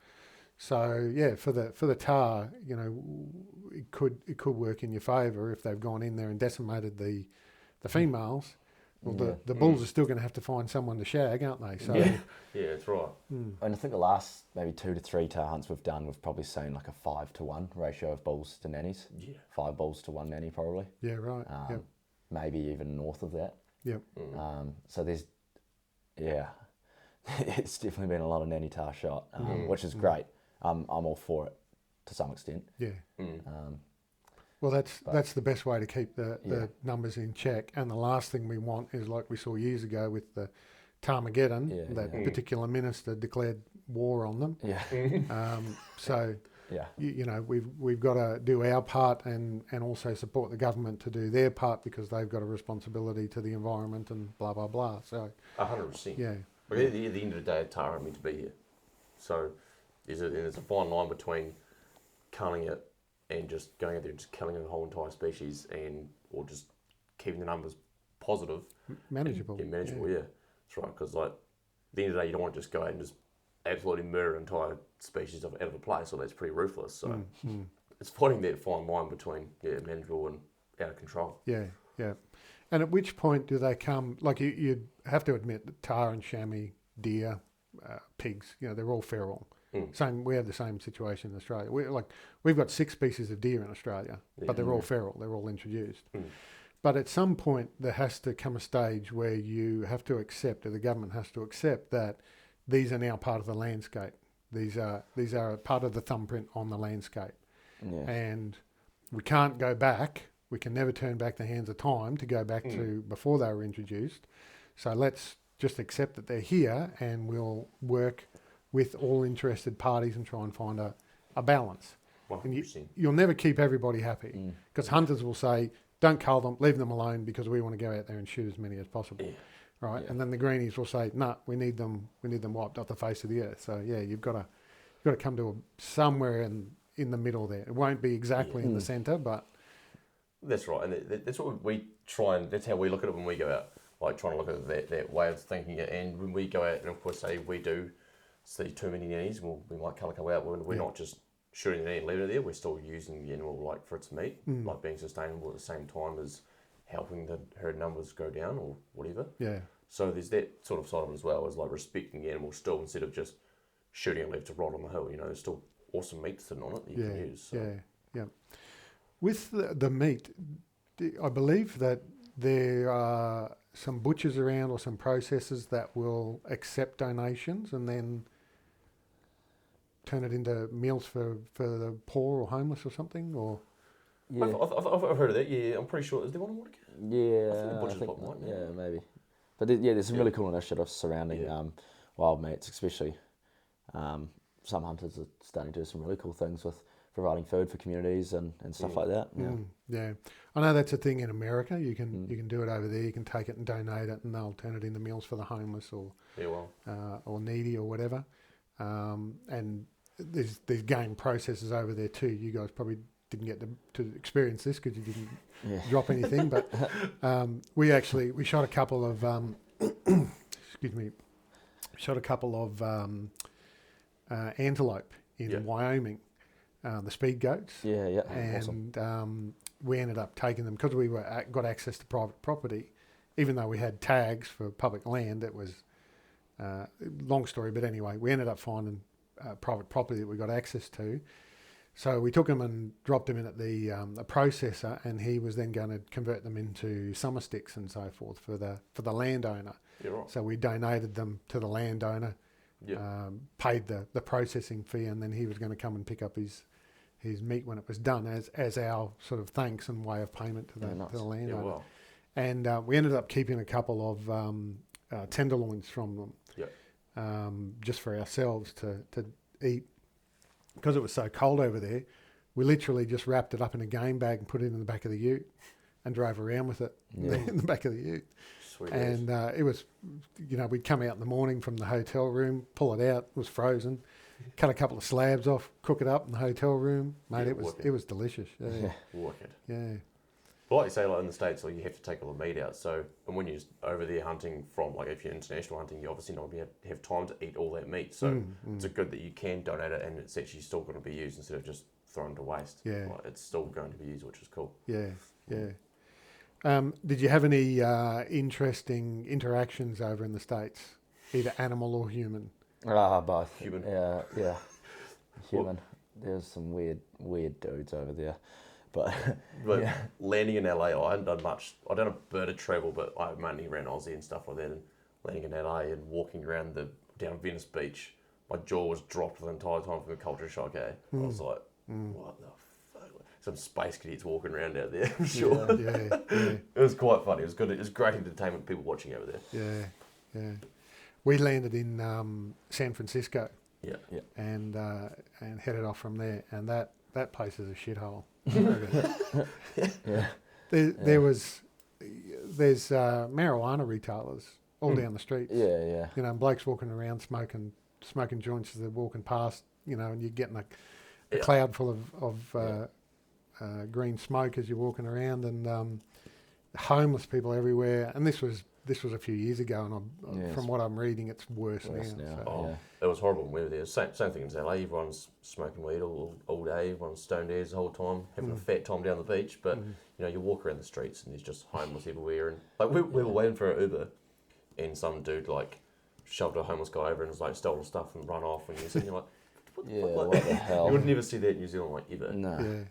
So yeah, for the tar, it could work in your favour if they've gone in there and decimated the females. Well, the bulls are still going to have to find someone to shag, aren't they? So yeah, that's right. And I think the last maybe 2 to 3 tar hunts we've done, we've probably seen like a 5-to-1 ratio of bulls to nannies. Yeah. 5 bulls to 1 nanny probably. Yeah, right. Yep. Maybe even north of that. Yep. So there's It's definitely been a lot of nanny tar shot, which is great. I'm all for it to some extent. Yeah. Um, Well, that's the best way to keep the numbers in check. And the last thing we want is, like we saw years ago with the Tarmageddon, particular minister declared war on them. Yeah. So Yeah. you know, we've got to do our part and also support the government to do their part, because they've got a responsibility to the environment and blah blah blah. So 100%. yeah. But at the end of the day, Tara meant to be here. So there's a fine line between culling it and just going out there and just killing a whole entire species, or just keeping the numbers positive. Manageable. Manageable, yeah. That's right, because like, at the end of the day, you don't want to just go out and just absolutely murder an entire species out of a place, so that's pretty ruthless. So it's finding that fine line between manageable and out of control. Yeah, yeah. And at which point do they come, like you'd have to admit that tar and chamois, deer, pigs, you know, they're all feral. We have the same situation in Australia. We've got 6 species of deer in Australia, but they're all feral. They're all introduced. But at some point, there has to come a stage where you have to accept, or the government has to accept, that these are now part of the landscape. These are part of the thumbprint on the landscape, and we can't go back. We can never turn back the hands of time to go back to before they were introduced. So let's just accept that they're here, and we'll work with all interested parties and try and find a balance. 100%. And you'll never keep everybody happy, because hunters will say, don't cull them, leave them alone, because we want to go out there and shoot as many as possible. Right? Yeah. And then the greenies will say, no, we need them wiped off the face of the earth. So yeah, you've got to come to somewhere in the middle there. It won't be exactly in the centre, but that's right, and that's what we try, and that's how we look at it when we go out, like trying to look at that way of thinking. And when we go out, and of course, say we do see too many nannies, we might cull a couple out. We're not just shooting the nanny and leaving it there. We're still using the animal like for its meat, like being sustainable at the same time as helping the herd numbers go down or whatever. Yeah. So there's that sort of side of it as well, as like respecting the animal still, instead of just shooting it left to rot on the hill. You know, there's still awesome meat sitting on it that you can use. So. Yeah. With the meat, I believe that there are some butchers around or some processors that will accept donations and then turn it into meals for the poor or homeless or something, or... Yeah. I've heard of that, yeah. I'm pretty sure. Is there one in Watergate? Yeah, I think yeah, maybe. But there's some really cool initiatives surrounding wild meats, especially. Some hunters are starting to do some really cool things with providing food for communities and stuff like that. Yeah. Yeah, I know that's a thing in America. You can do it over there. You can take it and donate it, and they'll turn it into meals for the homeless or needy or whatever. And there's game processes over there too. You guys probably didn't get to experience this because you didn't drop anything, but we shot a couple of antelope in Wyoming, the speed goats. And awesome. We ended up taking them because we got access to private property, even though we had tags for public land. It was long story, but anyway, we ended up finding private property that we got access to. So we took them and dropped them in at the processor, and he was then going to convert them into summer sticks and so forth for the landowner. Yeah, right. So we donated them to the landowner, paid the processing fee, and then he was going to come and pick up his meat when it was done as our sort of thanks and way of payment to the landowner. Yeah, wow. And we ended up keeping a couple of tenderloins from them, just for ourselves to eat. Because it was so cold over there, we literally just wrapped it up in a game bag and put it in the back of the ute and drove around with it in the back of the ute. Sweet. And it was, we'd come out in the morning from the hotel room, pull it out, it was frozen, cut a couple of slabs off, cook it up in the hotel room. Mate, it was delicious. Wicked. Yeah. But like you say, like in the States, like you have to take all the meat out. So, and when you're over there hunting from, like if you're international hunting, you're obviously not going to have time to eat all that meat. So it's good that you can donate it, and it's actually still going to be used instead of just thrown to waste. Yeah. Like, it's still going to be used, which is cool. Yeah. Did you have any interesting interactions over in the States, either animal or human? Both. Human. Yeah. Human. There's some weird dudes over there. But landing in LA, I hadn't done much. I done a bit of travel, but I mainly ran Aussie and stuff like that. And landing in LA and walking around the down Venice Beach, my jaw was dropped the entire time from the culture shock. I was like, what the fuck? Some space cadets walking around out there, I'm sure. Yeah. It was quite funny. It was good. It was great entertainment. People watching over there. Yeah. We landed in San Francisco. Yeah. And headed off from there, and that place is a shithole. There's marijuana retailers all down the streets. Yeah. You know, blokes walking around smoking joints as they're walking past. You know, and you're getting a cloud full of green smoke as you're walking around, and homeless people everywhere. And this was a few years ago, and from what I'm reading, it's worse now. So. It was horrible when we were there. Same thing as LA. Everyone's smoking weed all day. Everyone's stoned airs the whole time, having a fat time down the beach. But you know, you walk around the streets and there's just homeless everywhere. And like we were waiting for an Uber, and some dude like shoved a homeless guy over and was like stole the stuff and run off. And you're sitting there like, what the hell? You would never see that in New Zealand like ever. No.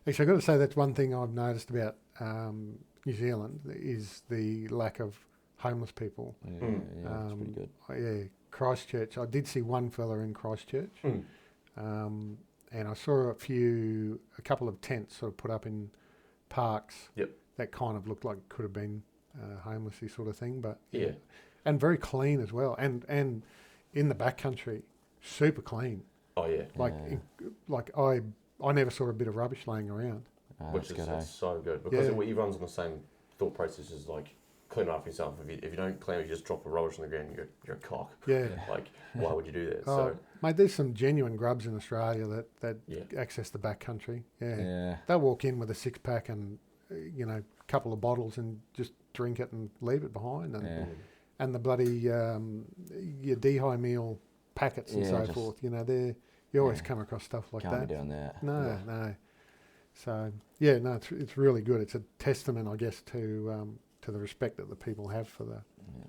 Actually, I've got to say that's one thing I've noticed about New Zealand is the lack of homeless people. That's pretty good. Christchurch. I did see one fella in Christchurch, and I saw a couple of tents sort of put up in parks. That kind of looked like it could have been homelessy sort of thing, but and very clean as well, and in the backcountry, super clean. Like I never saw a bit of rubbish laying around. Which is so good, because everyone's on the same thought process as like clean it up yourself. If you don't clean it, you just drop the rubbish on the ground, you're a cock. Like, why would you do that? So mate, there's some genuine grubs in Australia that access the backcountry. They'll walk in with a 6-pack and a couple of bottles and just drink it and leave it behind, and the bloody your D-high meal packets and so forth. You know, you always come across stuff like that. Can't be doing that. No. So it's really good. It's a testament, I guess, to the respect that the people have for the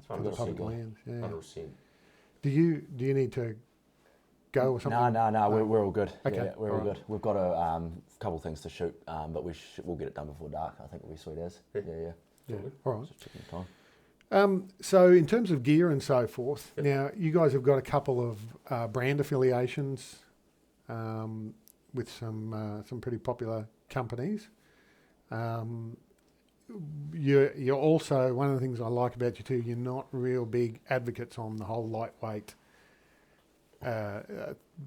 public lands. 100%. Do you need to go or something? No. We're all good. Okay, we're all good. We've got a couple of things to shoot, but we'll get it done before dark. I think it'll be sweet as. Yeah. All right. Just checking the time. So in terms of gear and so forth, now you guys have got a couple of brand affiliations with some pretty popular companies. You're also, one of the things I like about you too, you're not real big advocates on the whole lightweight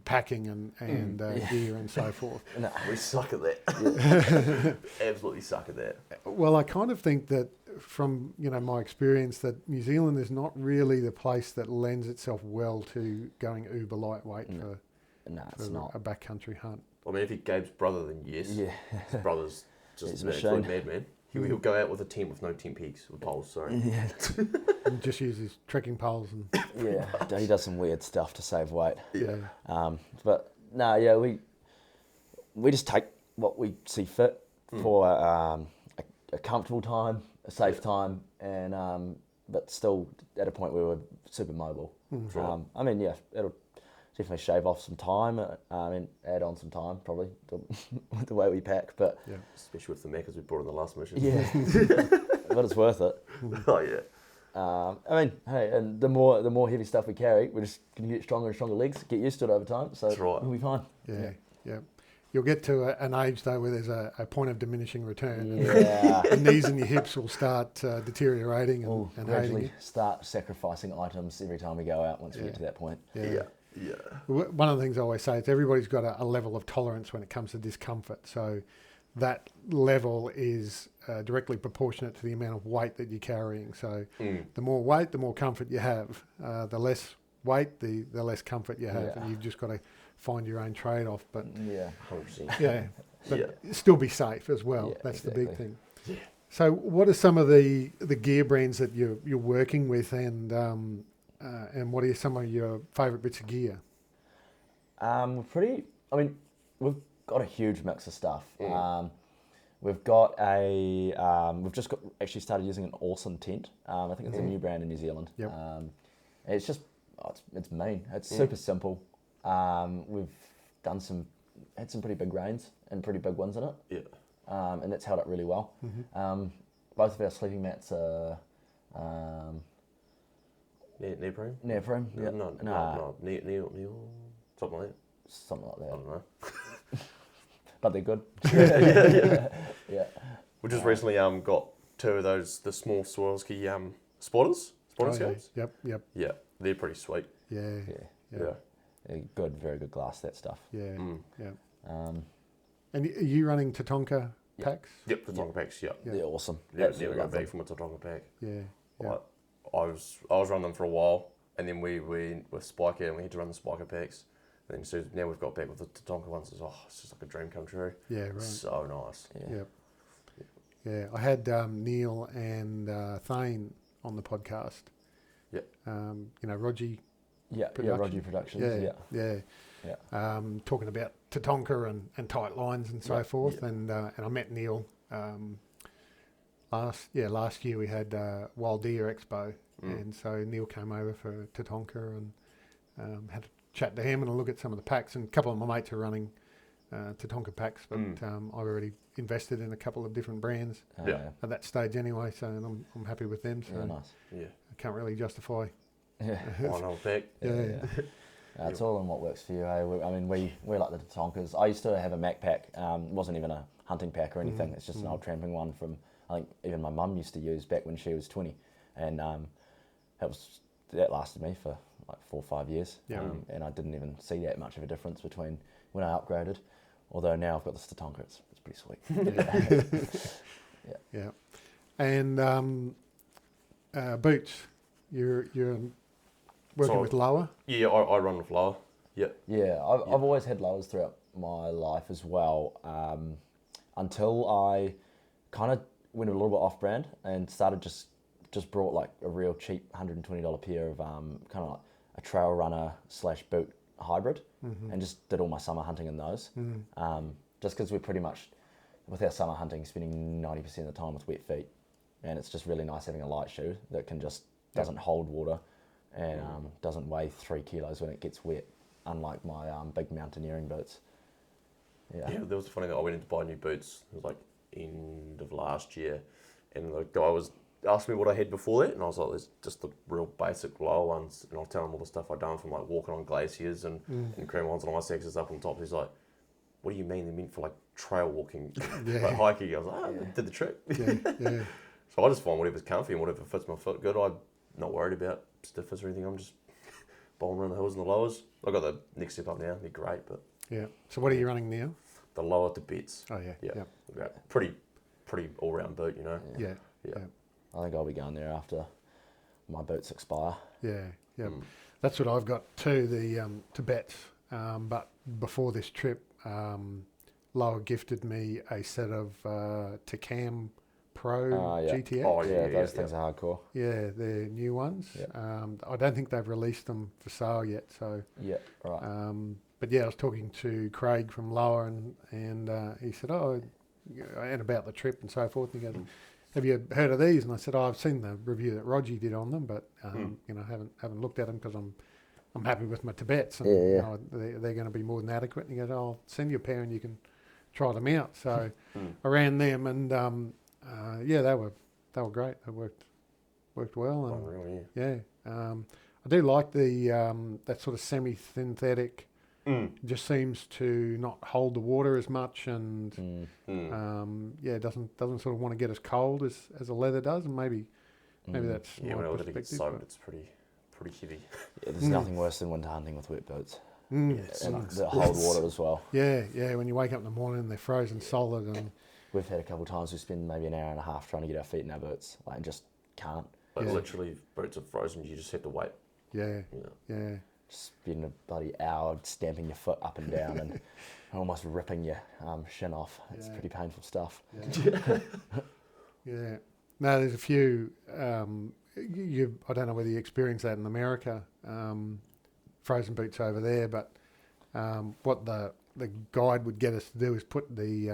packing and gear and so forth. No, we suck at that. Absolutely suck at that. Well, I kind of think that from my experience that New Zealand is not really the place that lends itself well to going uber lightweight for a backcountry hunt. I mean, if he Gabe's brother, then yes. Yeah. His brother's just a an absolute madman. He'll go out with a tent with no tent pegs or poles, sorry. Yeah. And just use his trekking poles and... Yeah, he does some weird stuff to save weight. Yeah. But, no, we just take what we see fit for a comfortable time, a safe time, and but still at a point where we're super mobile. Right. I mean, it'll definitely shave off some time, and add on some time probably with the way we pack. But especially with the Maccas we brought in the last mission. Yeah, but it's worth it. Oh yeah. I mean, hey, and the more heavy stuff we carry, we're just going to get stronger and stronger legs. Get used to it over time, so that's right. We'll be fine. Yeah. You'll get to an age though where there's a point of diminishing return. Yeah. And your knees and your hips will start deteriorating and gradually start sacrificing items every time we go out once we get to that point. Yeah. One of the things I always say is everybody's got a level of tolerance when it comes to discomfort. So that level is directly proportionate to the amount of weight that you're carrying. So the more weight, the more comfort you have. The less weight, the less comfort you have. And you've just got to find your own trade-off. But 100%. Yeah, but still be safe as well. Yeah, That's exactly. the big thing. Yeah. So what are some of the gear brands that you're working with, and what are some of your favourite bits of gear? We've got a huge mix of stuff. We've got we've just actually started using an awesome tent. I think it's a new brand in New Zealand. Yep. It's just, it's mean. It's super simple. We've had some pretty big rains and pretty big winds in it. Yeah. And that's held up really well. Both of our sleeping mats are Neoprene? Neoprene? Yeah. No, Neil, something like that. Something like I that. don't know. But they're good. Yeah. We just recently got 2 of those, the small Swarovski spotter scopes. Yep. Yeah, they're pretty sweet. Yeah. They're good, very good glass, that stuff. Yeah. Yeah. Um, And are you running Tatonka packs? Yep, the Tatonka packs, yeah. They're awesome. Yeah, Absolutely never go love them. back from a Tatonka pack. Yeah. Like, I was running them for a while, and then we with Spiker, and we had to run the Spiker packs. And then so now we've got back with the Tatonka ones. It's just like a dream come true. Yeah. Right. So nice. Yeah. Yep. Yeah. I had Neil and Thane on the podcast. Yep. Rogie. Yeah, Roger Productions. Yeah. Talking about Tatonka and tight lines and so forth. Yeah. And I met Neil last year. We had Wild Deer Expo, and so Neil came over for Tatonka and had a chat to him and a look at some of the packs. And a couple of my mates are running Tatonka packs, but I've already invested in a couple of different brands at that stage anyway. So I'm happy with them. So nice. Yeah. I can't really justify. Yeah. One old pack. Yeah. It's all in what works for you. We're like the Tatonkas. I used to have a Mac pack. It wasn't even a hunting pack or anything. It's just an old tramping one from, I think, even my mum used to use back when she was 20. And that lasted me for like 4 or 5 years. Yeah. And I didn't even see that much of a difference between when I upgraded. Although now I've got this Tatonka, it's pretty sweet. Yeah. And boots. You're working with lower. Yeah, I run with lower. Yeah. Yeah, I've always had lowers throughout my life as well, until I kind of went a little bit off-brand and started just brought like a real cheap $120 pair of kind of like a trail runner / boot hybrid, and just did all my summer hunting in those. Just because we're pretty much, with our summer hunting, spending 90% of the time with wet feet, and it's just really nice having a light shoe that can just doesn't hold water and doesn't weigh 3 kilos when it gets wet, unlike my big mountaineering boots. Yeah, there was a funny thing. I went in to buy new boots. It was like end of last year, and the guy was asking me what I had before that, and I was like, "There's just the real basic lower ones." And I'll tell him all the stuff I'd done from like walking on glaciers and cream-ons and ice axes up on top. He's like, "What do you mean? They're meant for like trail walking, like hiking?" I was like, "I did the trick." Yeah. So I just find whatever's comfy and whatever fits my foot good. I'm not worried about stiffness or anything. I'm just bowling around the hills and the lowers. I got the next step up now. They're great, but Yeah. So what are you running now? the lower to bits. Oh yeah. Yeah. Pretty all-round boot, you know. Yeah. I think I'll be going there after my boots expire. Yeah. That's what I've got too. The Tibets. But before this trip, Lower gifted me a set of Tacam Pro GTX. Oh, those things are hardcore. Yeah, they're new ones. Yeah. I don't think they've released them for sale yet. So. Yeah. Right. But yeah, I was talking to Craig from Lower, and he said, and about the trip and so forth. He goes, "Have you heard of these?" And I said, "I've seen the review that Rogie did on them, but haven't looked at them because I'm happy with my Tibets, and they're going to be more than adequate." And he goes, "I'll send you a pair and you can try them out." So I ran them, and they were great. They worked well, and I do like the that sort of semi-synthetic. It just seems to not hold the water as much, and it doesn't sort of want to get as cold as a leather does, and maybe that's my when I get perspective. soaked, it's pretty heavy. Yeah, there's nothing worse than winter hunting with wet boots. Mm. And the hold water as well. Yeah. When you wake up in the morning and they're frozen solid, and we've had a couple of times we spend maybe an hour and a half trying to get our feet in our boots, and just can't. Like literally, if boots are frozen, you just have to wait. Yeah. Just spend a bloody hour stamping your foot up and down and almost ripping your shin off. It's pretty painful stuff. Yeah. No, there's a few. I don't know whether you experience that in America. Frozen boots over there, but what the guide would get us to do is put the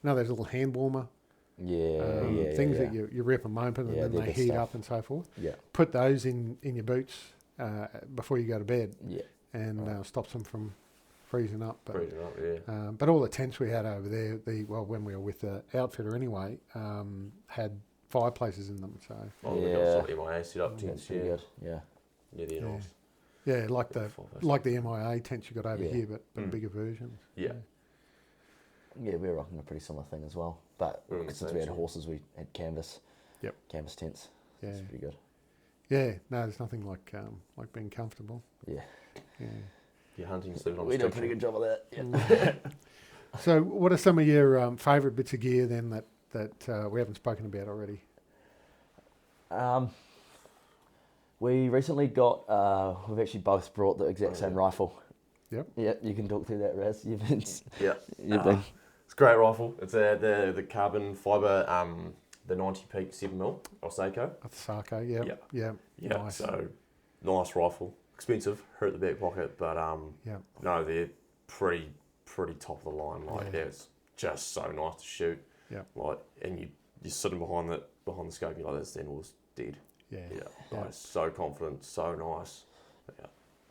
those little hand warmer things that you rip them open and then they heat up and so forth. Yeah. Put those in your boots before you go to bed. Yeah. And stops them from freezing up. But, Freezing up, but all the tents we had over there, when we were with the outfitter anyway, had fireplaces in them. So Oh, we got sort of MIA set up That's tents, pretty good. Yeah. Yeah, they're nice. yeah, like the Fireplace. MIA tents you got over here, but bigger versions. Yeah. Yeah, we were rocking a pretty similar thing as well. But We're on the since same we had shit. horses, we had canvas. Yep. Canvas tents. Yeah. It's pretty good. Yeah, no, there's nothing like being comfortable. Yeah. Yeah. Your hunting sleeping on We the did a street. pretty good job of that. Yeah. So, what are some of your favourite bits of gear then that we haven't spoken about already? We recently got, we've actually both brought the exact same rifle. Yep. Yeah, you can talk through that, Raz. You've been, Yeah. you've been. It's a great rifle. It's the carbon fibre, the 90 peak 7mm Osako. At the Sarko, yeah. Yeah. Yeah. Yeah, Nice. so nice rifle. Expensive, hurt the back pocket, but Yeah. no, they're pretty top of the line. Like it's just so nice to shoot. Yeah. Like, and you're sitting behind the scope, you're like, this animal's dead. Yeah. Yeah. Yeah. Like, so confident, so nice. Yeah.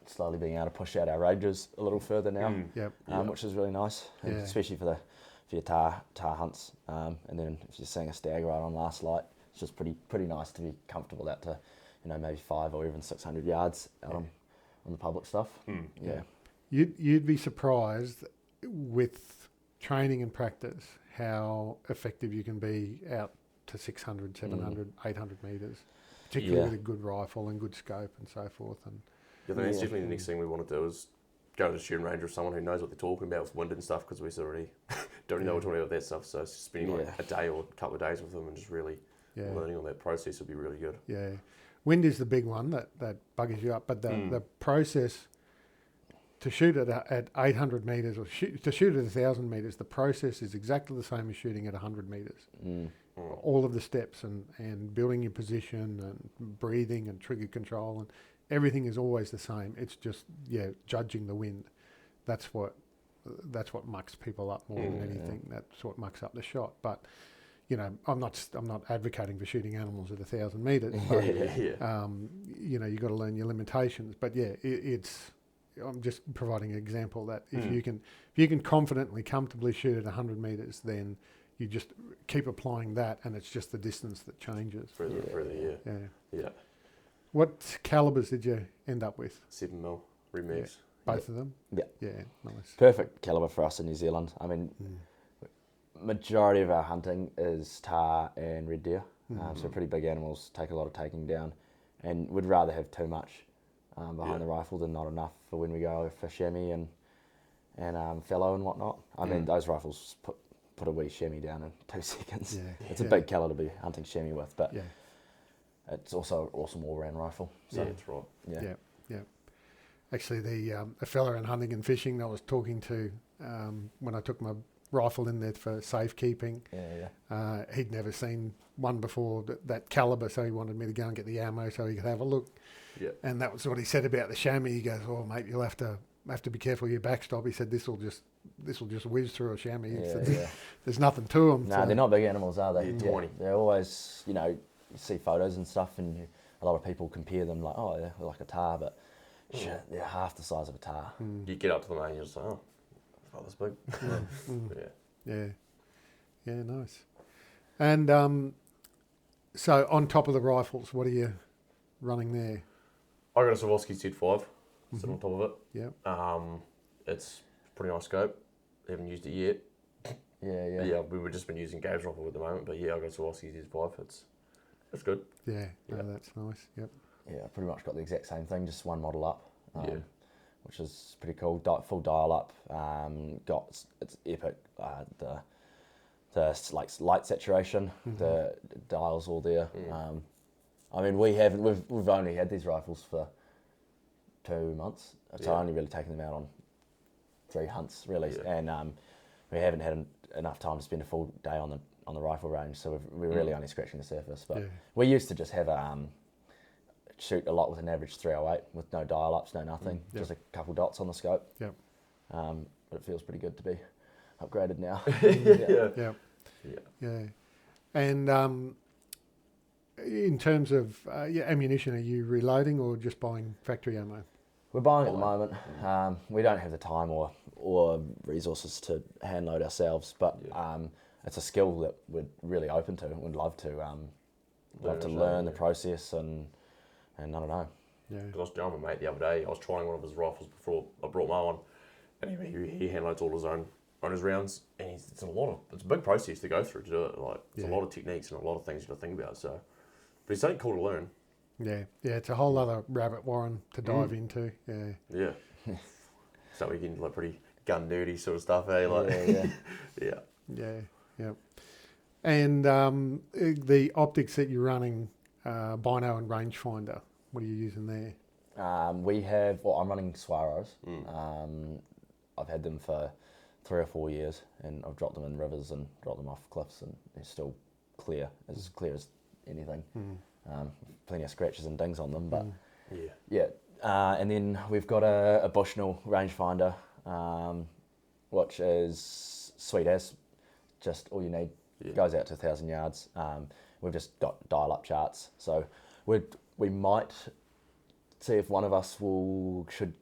Slowly being able to push out our ranges a little further now, Yep. which is really nice, and Yeah. especially for your tar hunts. And then if you're seeing a stag right on last light, it's just pretty nice to be comfortable out to, maybe 500 or even 600 yards out on the public stuff. Yeah. You'd be surprised with training and practice how effective you can be out to 600, 700, 800 metres, particularly with a good rifle and good scope and so forth. And Yeah, I think that's definitely the next thing we want to do is go to the shooting range with someone who knows what they're talking about with wind and stuff, because we already don't really know what we're talking about that stuff. So spending like a day or a couple of days with them and just really learning on that process would be really good. Yeah. Wind is the big one that buggers you up, but the process to shoot at 800 metres or to shoot at 1,000 metres, the process is exactly the same as shooting at 100 metres. All of the steps and building your position and breathing and trigger control and everything is always the same. It's just judging the wind. That's what mucks people up more than anything. That's what mucks up the shot. But I'm not advocating for shooting animals at 1,000 metres. But, you've got to learn your limitations. But I'm just providing an example that if you can confidently, comfortably shoot at 100 metres, then you just keep applying that, and it's just the distance that changes. Further, yeah. What calibers did you end up with? 7mm remix. Both of them? Yeah. Yeah, nice. Perfect caliber for us in New Zealand. I mean, majority of our hunting is tar and red deer, so pretty big animals, take a lot of taking down, and would rather have too much behind the rifle than not enough for when we go for chamois and fellow and whatnot. I mean, those rifles put a wee chamois down in 2 seconds. Yeah. It's a big caliber to be hunting chamois with, but Yeah. it's also an awesome all-round rifle. So, Yeah, that's right. Yeah. Actually, the fella in hunting and fishing I was talking to when I took my rifle in there for safekeeping, he'd never seen one before that caliber, so he wanted me to go and get the ammo so he could have a look. Yeah. And that was what he said about the chamois. He goes, "Oh, mate, you'll have to be careful of your backstop." He said, "This will just whiz through a chamois." He said, there's nothing to them. No, they're not big animals, are they? They're tiny. They're always, you see photos and stuff, and a lot of people compare them like, oh, they're like a tar, but shit, they're half the size of a tar. You get up to them and you're just like, oh, it's not this big. But Yeah, nice. And so on top of the rifles, what are you running there? I got a Swarovski Z5 sitting on top of it. Yeah. It's a pretty nice scope. Haven't used it yet. Yeah. We've just been using Gabe's rifle at the moment, but I got a Swarovski Z5. It's good. Yeah, no, that's nice. Yep. Yeah, I pretty much got the exact same thing, just one model up, which is pretty cool. Full dial up. It's epic. The like light saturation, the dials all there. I mean, we've only had these rifles for 2 months, so I've only really taken them out on 3 hunts really, and we haven't had enough time to spend a full day on the rifle range, so we're really only scratching the surface. But we used to just have shoot a lot with an average 308 with no dial ups, no nothing, just a couple dots on the scope. Yep. But it feels pretty good to be upgraded now. Yeah. And in terms of ammunition, are you reloading or just buying factory ammo? We're buying at the moment. We don't have the time or resources to hand load ourselves, but it's a skill that we're really open to and would love to love to learn the process and I don't know. Yeah. Because I was down with my mate the other day. I was trying one of his rifles before I brought my one, and he hand loads all his own on his rounds, and it's a big process to go through to do it. Like it's a lot of techniques and a lot of things you got to think about. So, but it's something cool to learn. Yeah, it's a whole other rabbit warren to dive into. Yeah. Yeah. So we can like pretty gun nerdy sort of stuff, eh? Like Yeah. And the optics that you're running, Bino and rangefinder, what are you using there? I'm running Swaros. I've had them for 3 or 4 years, and I've dropped them in rivers and dropped them off cliffs, and they're still clear as anything. Plenty of scratches and dings on them, but and then we've got a Bushnell rangefinder, which is sweet as, just all you need. Goes out to 1,000 yards. We've just got dial-up charts, so we might see if one of us should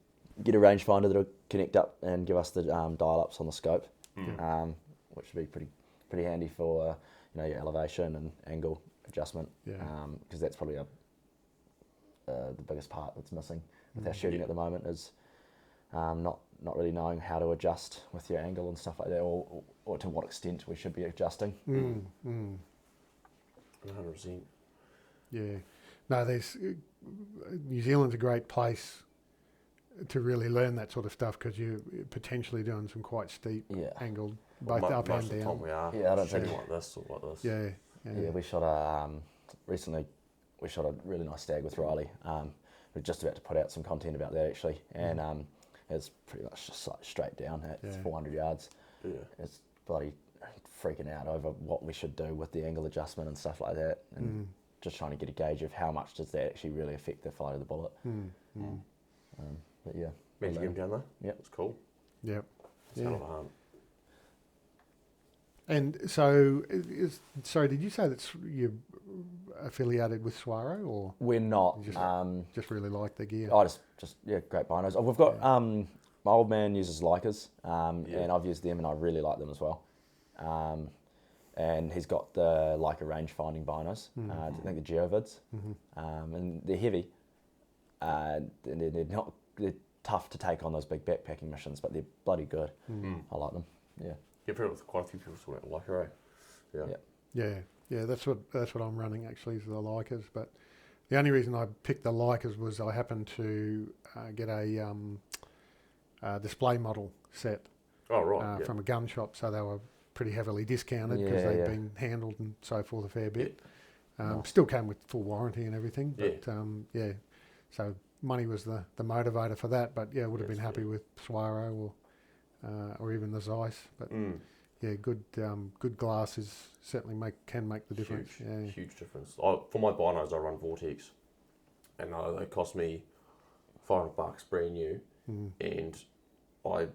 get a rangefinder that'll connect up and give us the dial-ups on the scope, which would be pretty handy for your elevation and angle adjustment, because that's probably the biggest part that's missing with our shooting at the moment is not really knowing how to adjust with your angle and stuff like that, or to what extent we should be adjusting. 100%. Yeah. No, New Zealand's a great place to really learn that sort of stuff because you're potentially doing some quite steep angled, both up and down. Time we are I don't think like this or like this. Yeah, we shot recently we shot a really nice stag with Riley. We're just about to put out some content about that actually, and it's pretty much just like straight down at 400 yards. Yeah. It's bloody freaking out over what we should do with the angle adjustment and stuff like that, and just trying to get a gauge of how much does that actually really affect the flight of the bullet. But yeah. Managed to get him down there? Yep. It's cool. Yep. It's a hell of a hunt. And so, did you say that you're affiliated with Swaro, or we're not? Just really like the gear. I just great binos. We've got my old man uses Leicas, and I've used them, and I really like them as well. And he's got the Leica range finding binos. I think the Geovids, and they're heavy. And they're tough to take on those big backpacking missions, but they're bloody good. I like them. Yeah. You've heard of quite a few people talking about Leica, eh? Yeah. That's what I'm running actually, is the Leicas. But the only reason I picked the Leicas was I happened to get a display model set from a gun shop, so they were pretty heavily discounted because they'd been handled and so forth a fair bit. Nice. Still came with full warranty and everything, but so money was the motivator for that. But would have been happy with Swaro or even the Zeiss. But good glasses certainly can make the difference. Huge difference. For my binos, I run Vortex, and they cost me $500 brand new, and I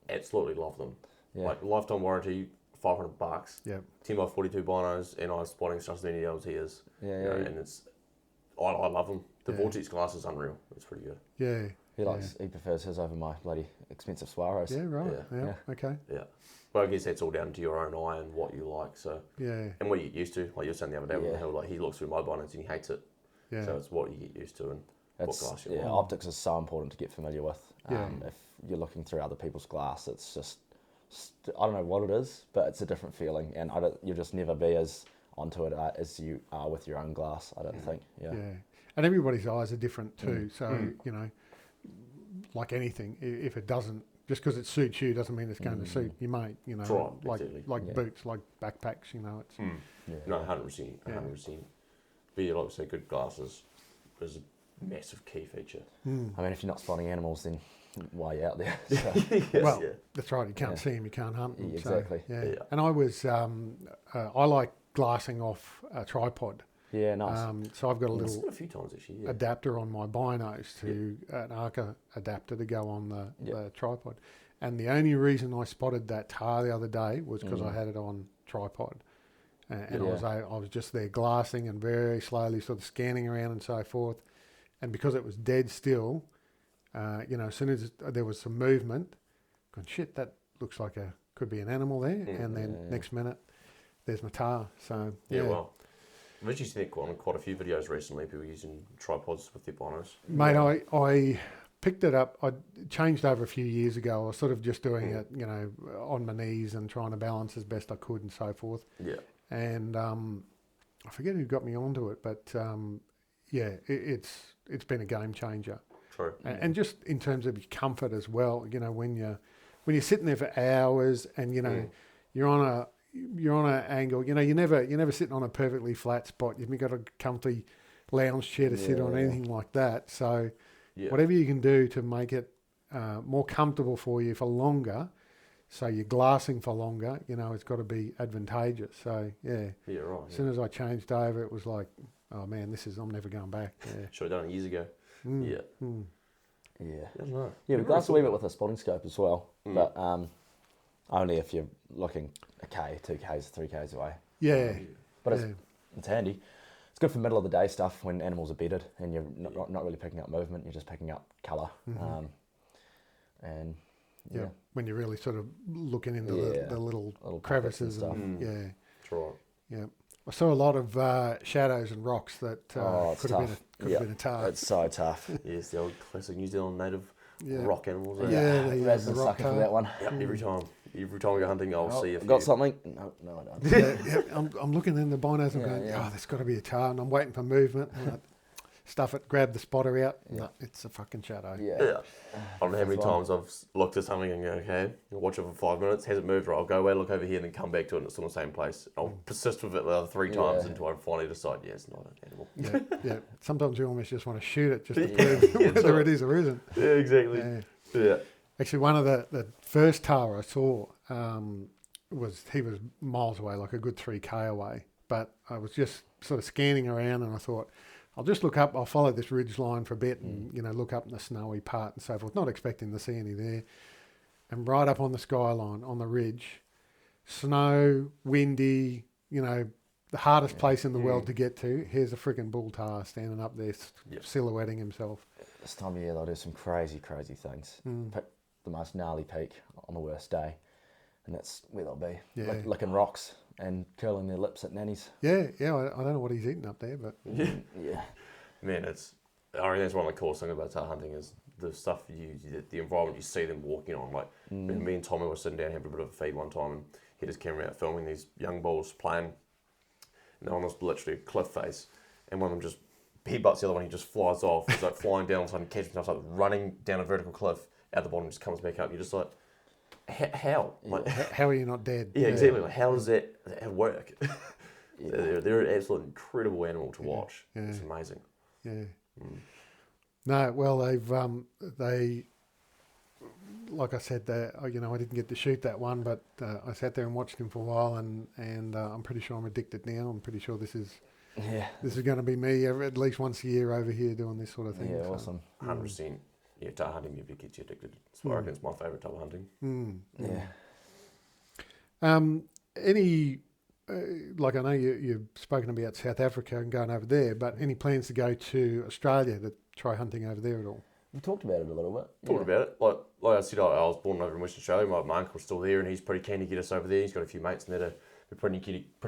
absolutely love them. Like lifetime warranty, $500. 10 by 42 binos, and I'm spotting stuff than any LTs. And it's I love them. The Vortex glass is unreal. It's pretty good. Yeah. He prefers his over my bloody expensive Swaros. Yeah, right. Yeah. Okay. Yeah. But I guess that's all down to your own eye and what you like. So and what you get used to. Like you were saying the other day with the hill, like he looks through my binos and he hates it. Yeah. So it's what you get used to and what glass you like. Optics is so important to get familiar with. If you're looking through other people's glass, it's just I don't know what it is, but it's a different feeling, and you'll just never be as onto it as you are with your own glass. I don't think. Yeah. And everybody's eyes are different too. So like anything, if it doesn't, just because it suits you doesn't mean it's going to suit your mate. Like boots, like backpacks. It's no, 100%, 100%. But like we say, good glasses is a massive key feature. I mean, if you're not spotting animals, then why are you out there? So. That's right. You can't see them, you can't hunt them. Exactly. So, And I was, I like glassing off a tripod. Yeah, nice. So I've got a little a few times actually, adapter on my binos to an Arca adapter to go on the tripod. And the only reason I spotted that tar the other day was because I had it on tripod. And I was just there glassing and very slowly sort of scanning around and so forth. And because it was dead still, as soon as there was some movement, going, shit, that looks like could be an animal there. And then next minute, there's my tar. So, well. I've actually seen quite a few videos recently, people using tripods with their binos. Mate, I picked it up. I changed over a few years ago. I was sort of just doing it, you know, on my knees and trying to balance as best I could and so forth. Yeah. And I forget who got me onto it, but it's been a game changer. True. And just in terms of your comfort as well, you know, when you're sitting there for hours and you know you're on an angle, you know, you're never sitting on a perfectly flat spot. You've got a comfy lounge chair to sit on, anything like that. So whatever you can do to make it more comfortable for you for longer, so you're glassing for longer, you know, it's got to be advantageous. So right. As soon as I changed over, it was like, oh man, I'm never going back. Yeah. Should have done it years ago. Yeah. I don't know. Yeah, we glass a wee bit with a spotting scope as well, but only if you're looking a K, 2Ks, 3Ks away. Yeah. But it's handy. It's good for middle of the day stuff when animals are bedded and you're not really picking up movement, you're just picking up colour. And when you're really sort of looking into the little crevices and stuff. That's right. Yeah. I saw a lot of shadows and rocks that could have been a task. It's so tough. Yes, the old classic New Zealand native rock animals. Raz the is rock sucker for that one. Yep, every time we go hunting, I'll see if got something. No, I don't. I'm looking in the binos and going, there's got to be a tar, and I'm waiting for movement. And I stuff it, grab the spotter out. No, it's a fucking shadow. I don't know how many times I've looked at something and go, okay, I'll watch it for 5 minutes. Has it moved? Right, I'll go away, look over here, and then come back to it, and it's in the same place. I'll persist with it the other 3 times until I finally decide, it's not an animal. Yeah. Sometimes you almost just want to shoot it just to prove whether it is or isn't. Yeah, exactly. Yeah. Actually, one of the first tar I saw he was miles away, like a good 3K away. But I was just sort of scanning around, and I thought, I'll just look up, I'll follow this ridge line for a bit and, you know, look up in the snowy part and so forth, not expecting to see any there. And right up on the skyline, on the ridge, snow, windy, you know, the hardest place in the world to get to. Here's a freaking bull tar standing up there, silhouetting himself. This time of year, they'll do some crazy, crazy things. Pick the most gnarly peak on the worst day, and that's where they'll be, licking rocks and curling their lips at nannies. I don't know what he's eating up there, but Man, I reckon that's one of the coolest things about tar hunting is the stuff the environment you see them walking on. Like me and Tommy were sitting down having a bit of a feed one time, and he had his camera out filming these young bulls playing. And on this literally a cliff face, and one of them just headbutts the other one. He just flies off. He's like flying down, and suddenly catches himself like running down a vertical cliff out the bottom, and just comes back up. You're just like, how? Like, how are you not dead? Yeah, exactly. Like, how does that work? They're an absolute incredible animal to watch. It's amazing. Yeah. No, well, they like I said, I didn't get to shoot that one, but I sat there and watched him for a while, and I'm pretty sure I'm addicted now. I'm pretty sure this is going to be me at least once a year over here doing this sort of thing. Yeah, awesome. 100%. Yeah, tar hunting gets you addicted. I reckon it's my favourite type of hunting. Any like I know you've spoken about South Africa and going over there, but any plans to go to Australia to try hunting over there at all? We talked about it a little bit. Talked about it. Like I said, I was born over in Western Australia. My uncle's still there, and he's pretty keen to get us over there. He's got a few mates in there to be pretty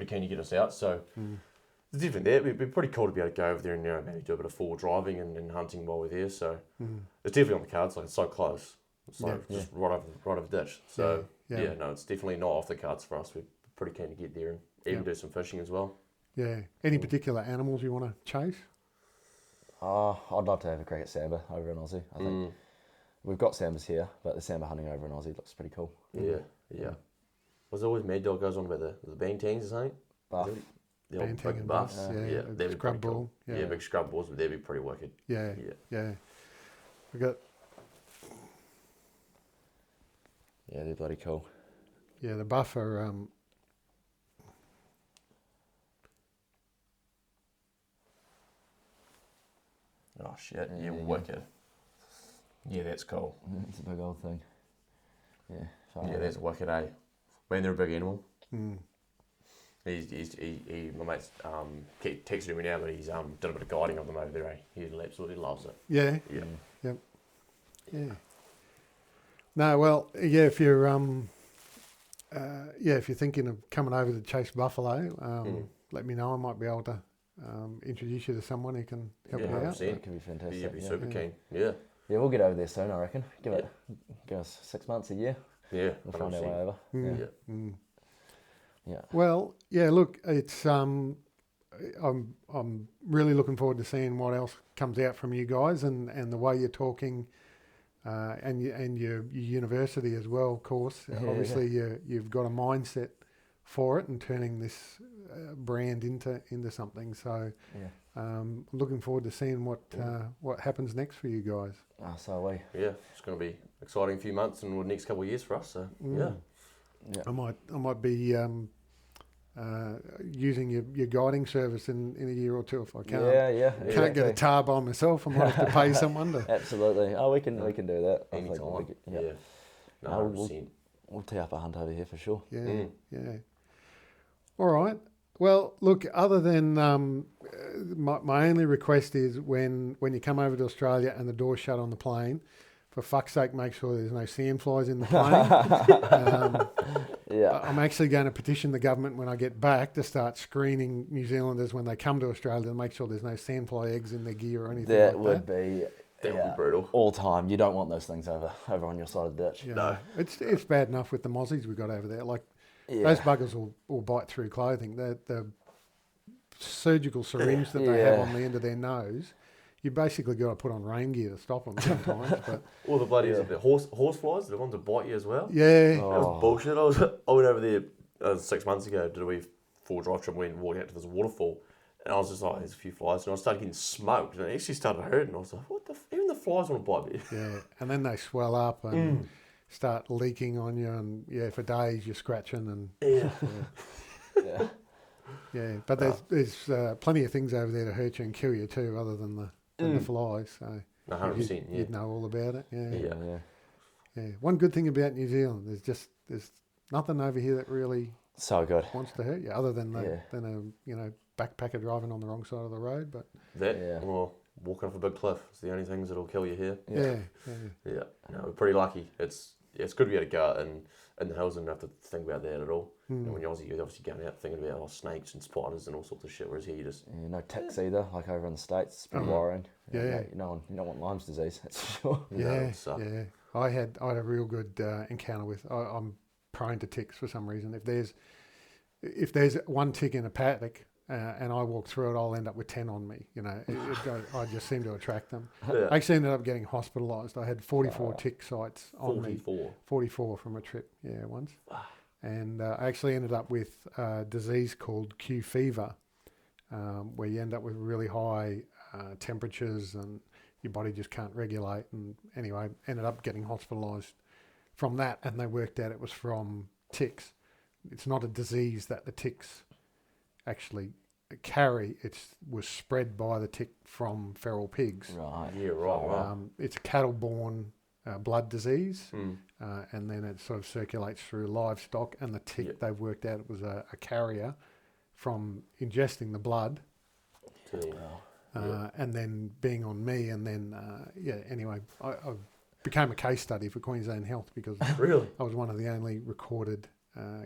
keen to get us out. So it's different there. It'd be pretty cool to be able to go over there and maybe do a bit of forward driving and hunting while we're there. So it's definitely on the cards. Like it's so close. It's like just right over the ditch. So it's definitely not off the cards for us. We're pretty keen to get there and even do some fishing as well. Yeah. Any particular animals you want to chase? I'd love to have a crack at Samba over in Aussie. I think we've got Sambas here, but the Samba hunting over in Aussie looks pretty cool. Yeah. Was always Mad Dog goes on about the bantangs or something? Buff. The old Bantang big and buffs. buffs, They'd be scrub pretty cool. bull. Yeah, big scrub bulls, but they'd be pretty wicked. Yeah. We got. Yeah, they're bloody cool. Yeah, the buff are. Oh shit! Yeah, wicked. Yeah, that's cool. It's a big old thing. Yeah. Yeah, that's wicked, eh? Man, they're a big animal. He my mate's texted me now, but he's done a bit of guiding of them over there, eh? He absolutely loves it. Yeah. Yeah. Yep. Yeah. No, well, if you're if you're thinking of coming over to chase buffalo, let me know. I might be able to introduce you to someone who can help Yeah, you out. 100%. That could be fantastic. You'd be yeah. super keen. Yeah. Yeah, we'll get over there soon, I reckon. Give us 6 months, a year. Yeah. We'll find our 100%. way over. Yeah. Yeah. Well, yeah. Look, it's I'm really looking forward to seeing what else comes out from you guys and the way you're talking, and your university as well. Of course, obviously you've got a mindset for it and turning this brand into something. So looking forward to seeing what happens next for you guys. So are we. Yeah, it's going to be exciting few months and the next couple of years for us. So yeah. I might be using your guiding service in a year or two if I can't. Can't get a tar by myself. I might have to pay someone to. Absolutely. Oh, we can do that. I think Anytime. yeah. No, 100%. We'll tee up a hunt over here for sure. Yeah. All right. Well, look. Other than my only request is when you come over to Australia and the door's shut on the plane, for fuck's sake, make sure there's no sandflies in the plane. I'm actually going to petition the government when I get back to start screening New Zealanders when they come to Australia to make sure there's no sandfly eggs in their gear or anything That like that. would be brutal. all time. You don't want those things over on your side of the ditch. Yeah. No. It's bad enough with the mozzies we got over there. Like those buggers will bite through clothing. The surgical syringe that they have on the end of their nose, you basically got to put on rain gear to stop them sometimes. But All the bloody the horse flies, the ones that bite you as well. yeah, That was bullshit. I went over there 6 months ago, did a wee full drive trip, went walking out to this waterfall, and I was just like, there's a few flies, and I started getting smoked, and it actually started hurting. I was like, what the even the flies want to bite me. yeah, and then they swell up and start leaking on you, and for days you're scratching and But there's plenty of things over there to hurt you and kill you too, other than the flies. So 100%. you'd know all about it. Yeah. One good thing about New Zealand there's nothing over here that really So good. wants to hurt you, other than a backpacker driving on the wrong side of the road. But Or walking off a big cliff. It's the only things that'll kill you here. yeah. No, we're pretty lucky. It's good to be able to go out in the hills and not have to think about that at all. And when you're obviously going out thinking about snakes and spiders and all sorts of shit, whereas here you just... no ticks either, like over in the States. It's pretty worrying. You don't want Lyme's disease, that's for sure. Yeah. I had a real good encounter with... I'm prone to ticks for some reason. If there's one tick in a paddock and I walk through it, I'll end up with 10 on me. I just seem to attract them. I actually ended up getting hospitalised. I had 44 tick sites on me. 44 from a trip, once. And I actually ended up with a disease called Q fever, where you end up with really high temperatures and your body just can't regulate. And anyway, ended up getting hospitalised from that, and they worked out it was from ticks. It's not a disease that the ticks actually carry. It was spread by the tick from feral pigs. Right. Yeah, right. It's a cattle-borne blood disease, and then it sort of circulates through livestock, and the tick, they've worked out it was a carrier from ingesting the blood and then being on me, and then anyway, I became a case study for Queensland Health because Really? I was one of the only recorded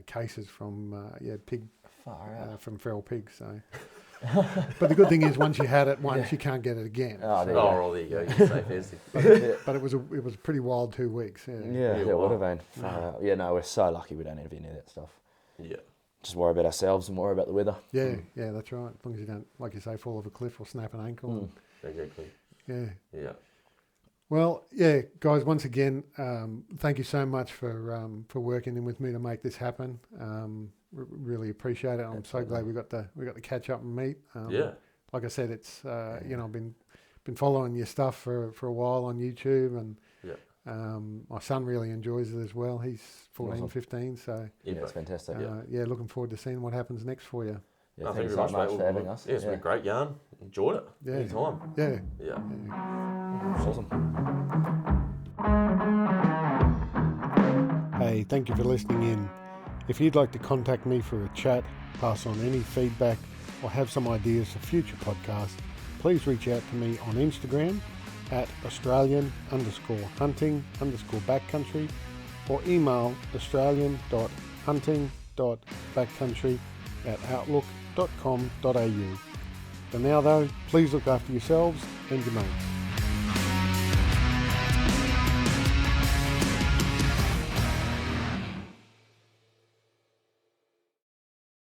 cases from pig from feral pigs. So, but the good thing is once you had it once, you can't get it again. There you go. You're safe, Izzy. But it was a pretty wild 2 weeks. It would have been. We're so lucky we don't have any of that stuff. Yeah. Just worry about ourselves and worry about the weather. Yeah, that's right. As long as you don't, like you say, fall off a cliff or snap an ankle. Exactly. Yeah. Well, guys, once again, thank you so much for working in with me to make this happen. Really appreciate it. I'm so glad we got to catch up and meet. Like I said, it's I've been following your stuff for a while on YouTube, and my son really enjoys it as well. He's 14, 15, so it's fantastic. Looking forward to seeing what happens next for you. Thank you so much for having us. It's been a great yarn. Enjoyed it. Anytime. Yeah. Awesome. Hey, thank you for listening in. If you'd like to contact me for a chat, pass on any feedback, or have some ideas for future podcasts, please reach out to me on Instagram at Australian_hunting_backcountry, or email australian.hunting.backcountry@outlook.com.au. For now though, please look after yourselves and your mates.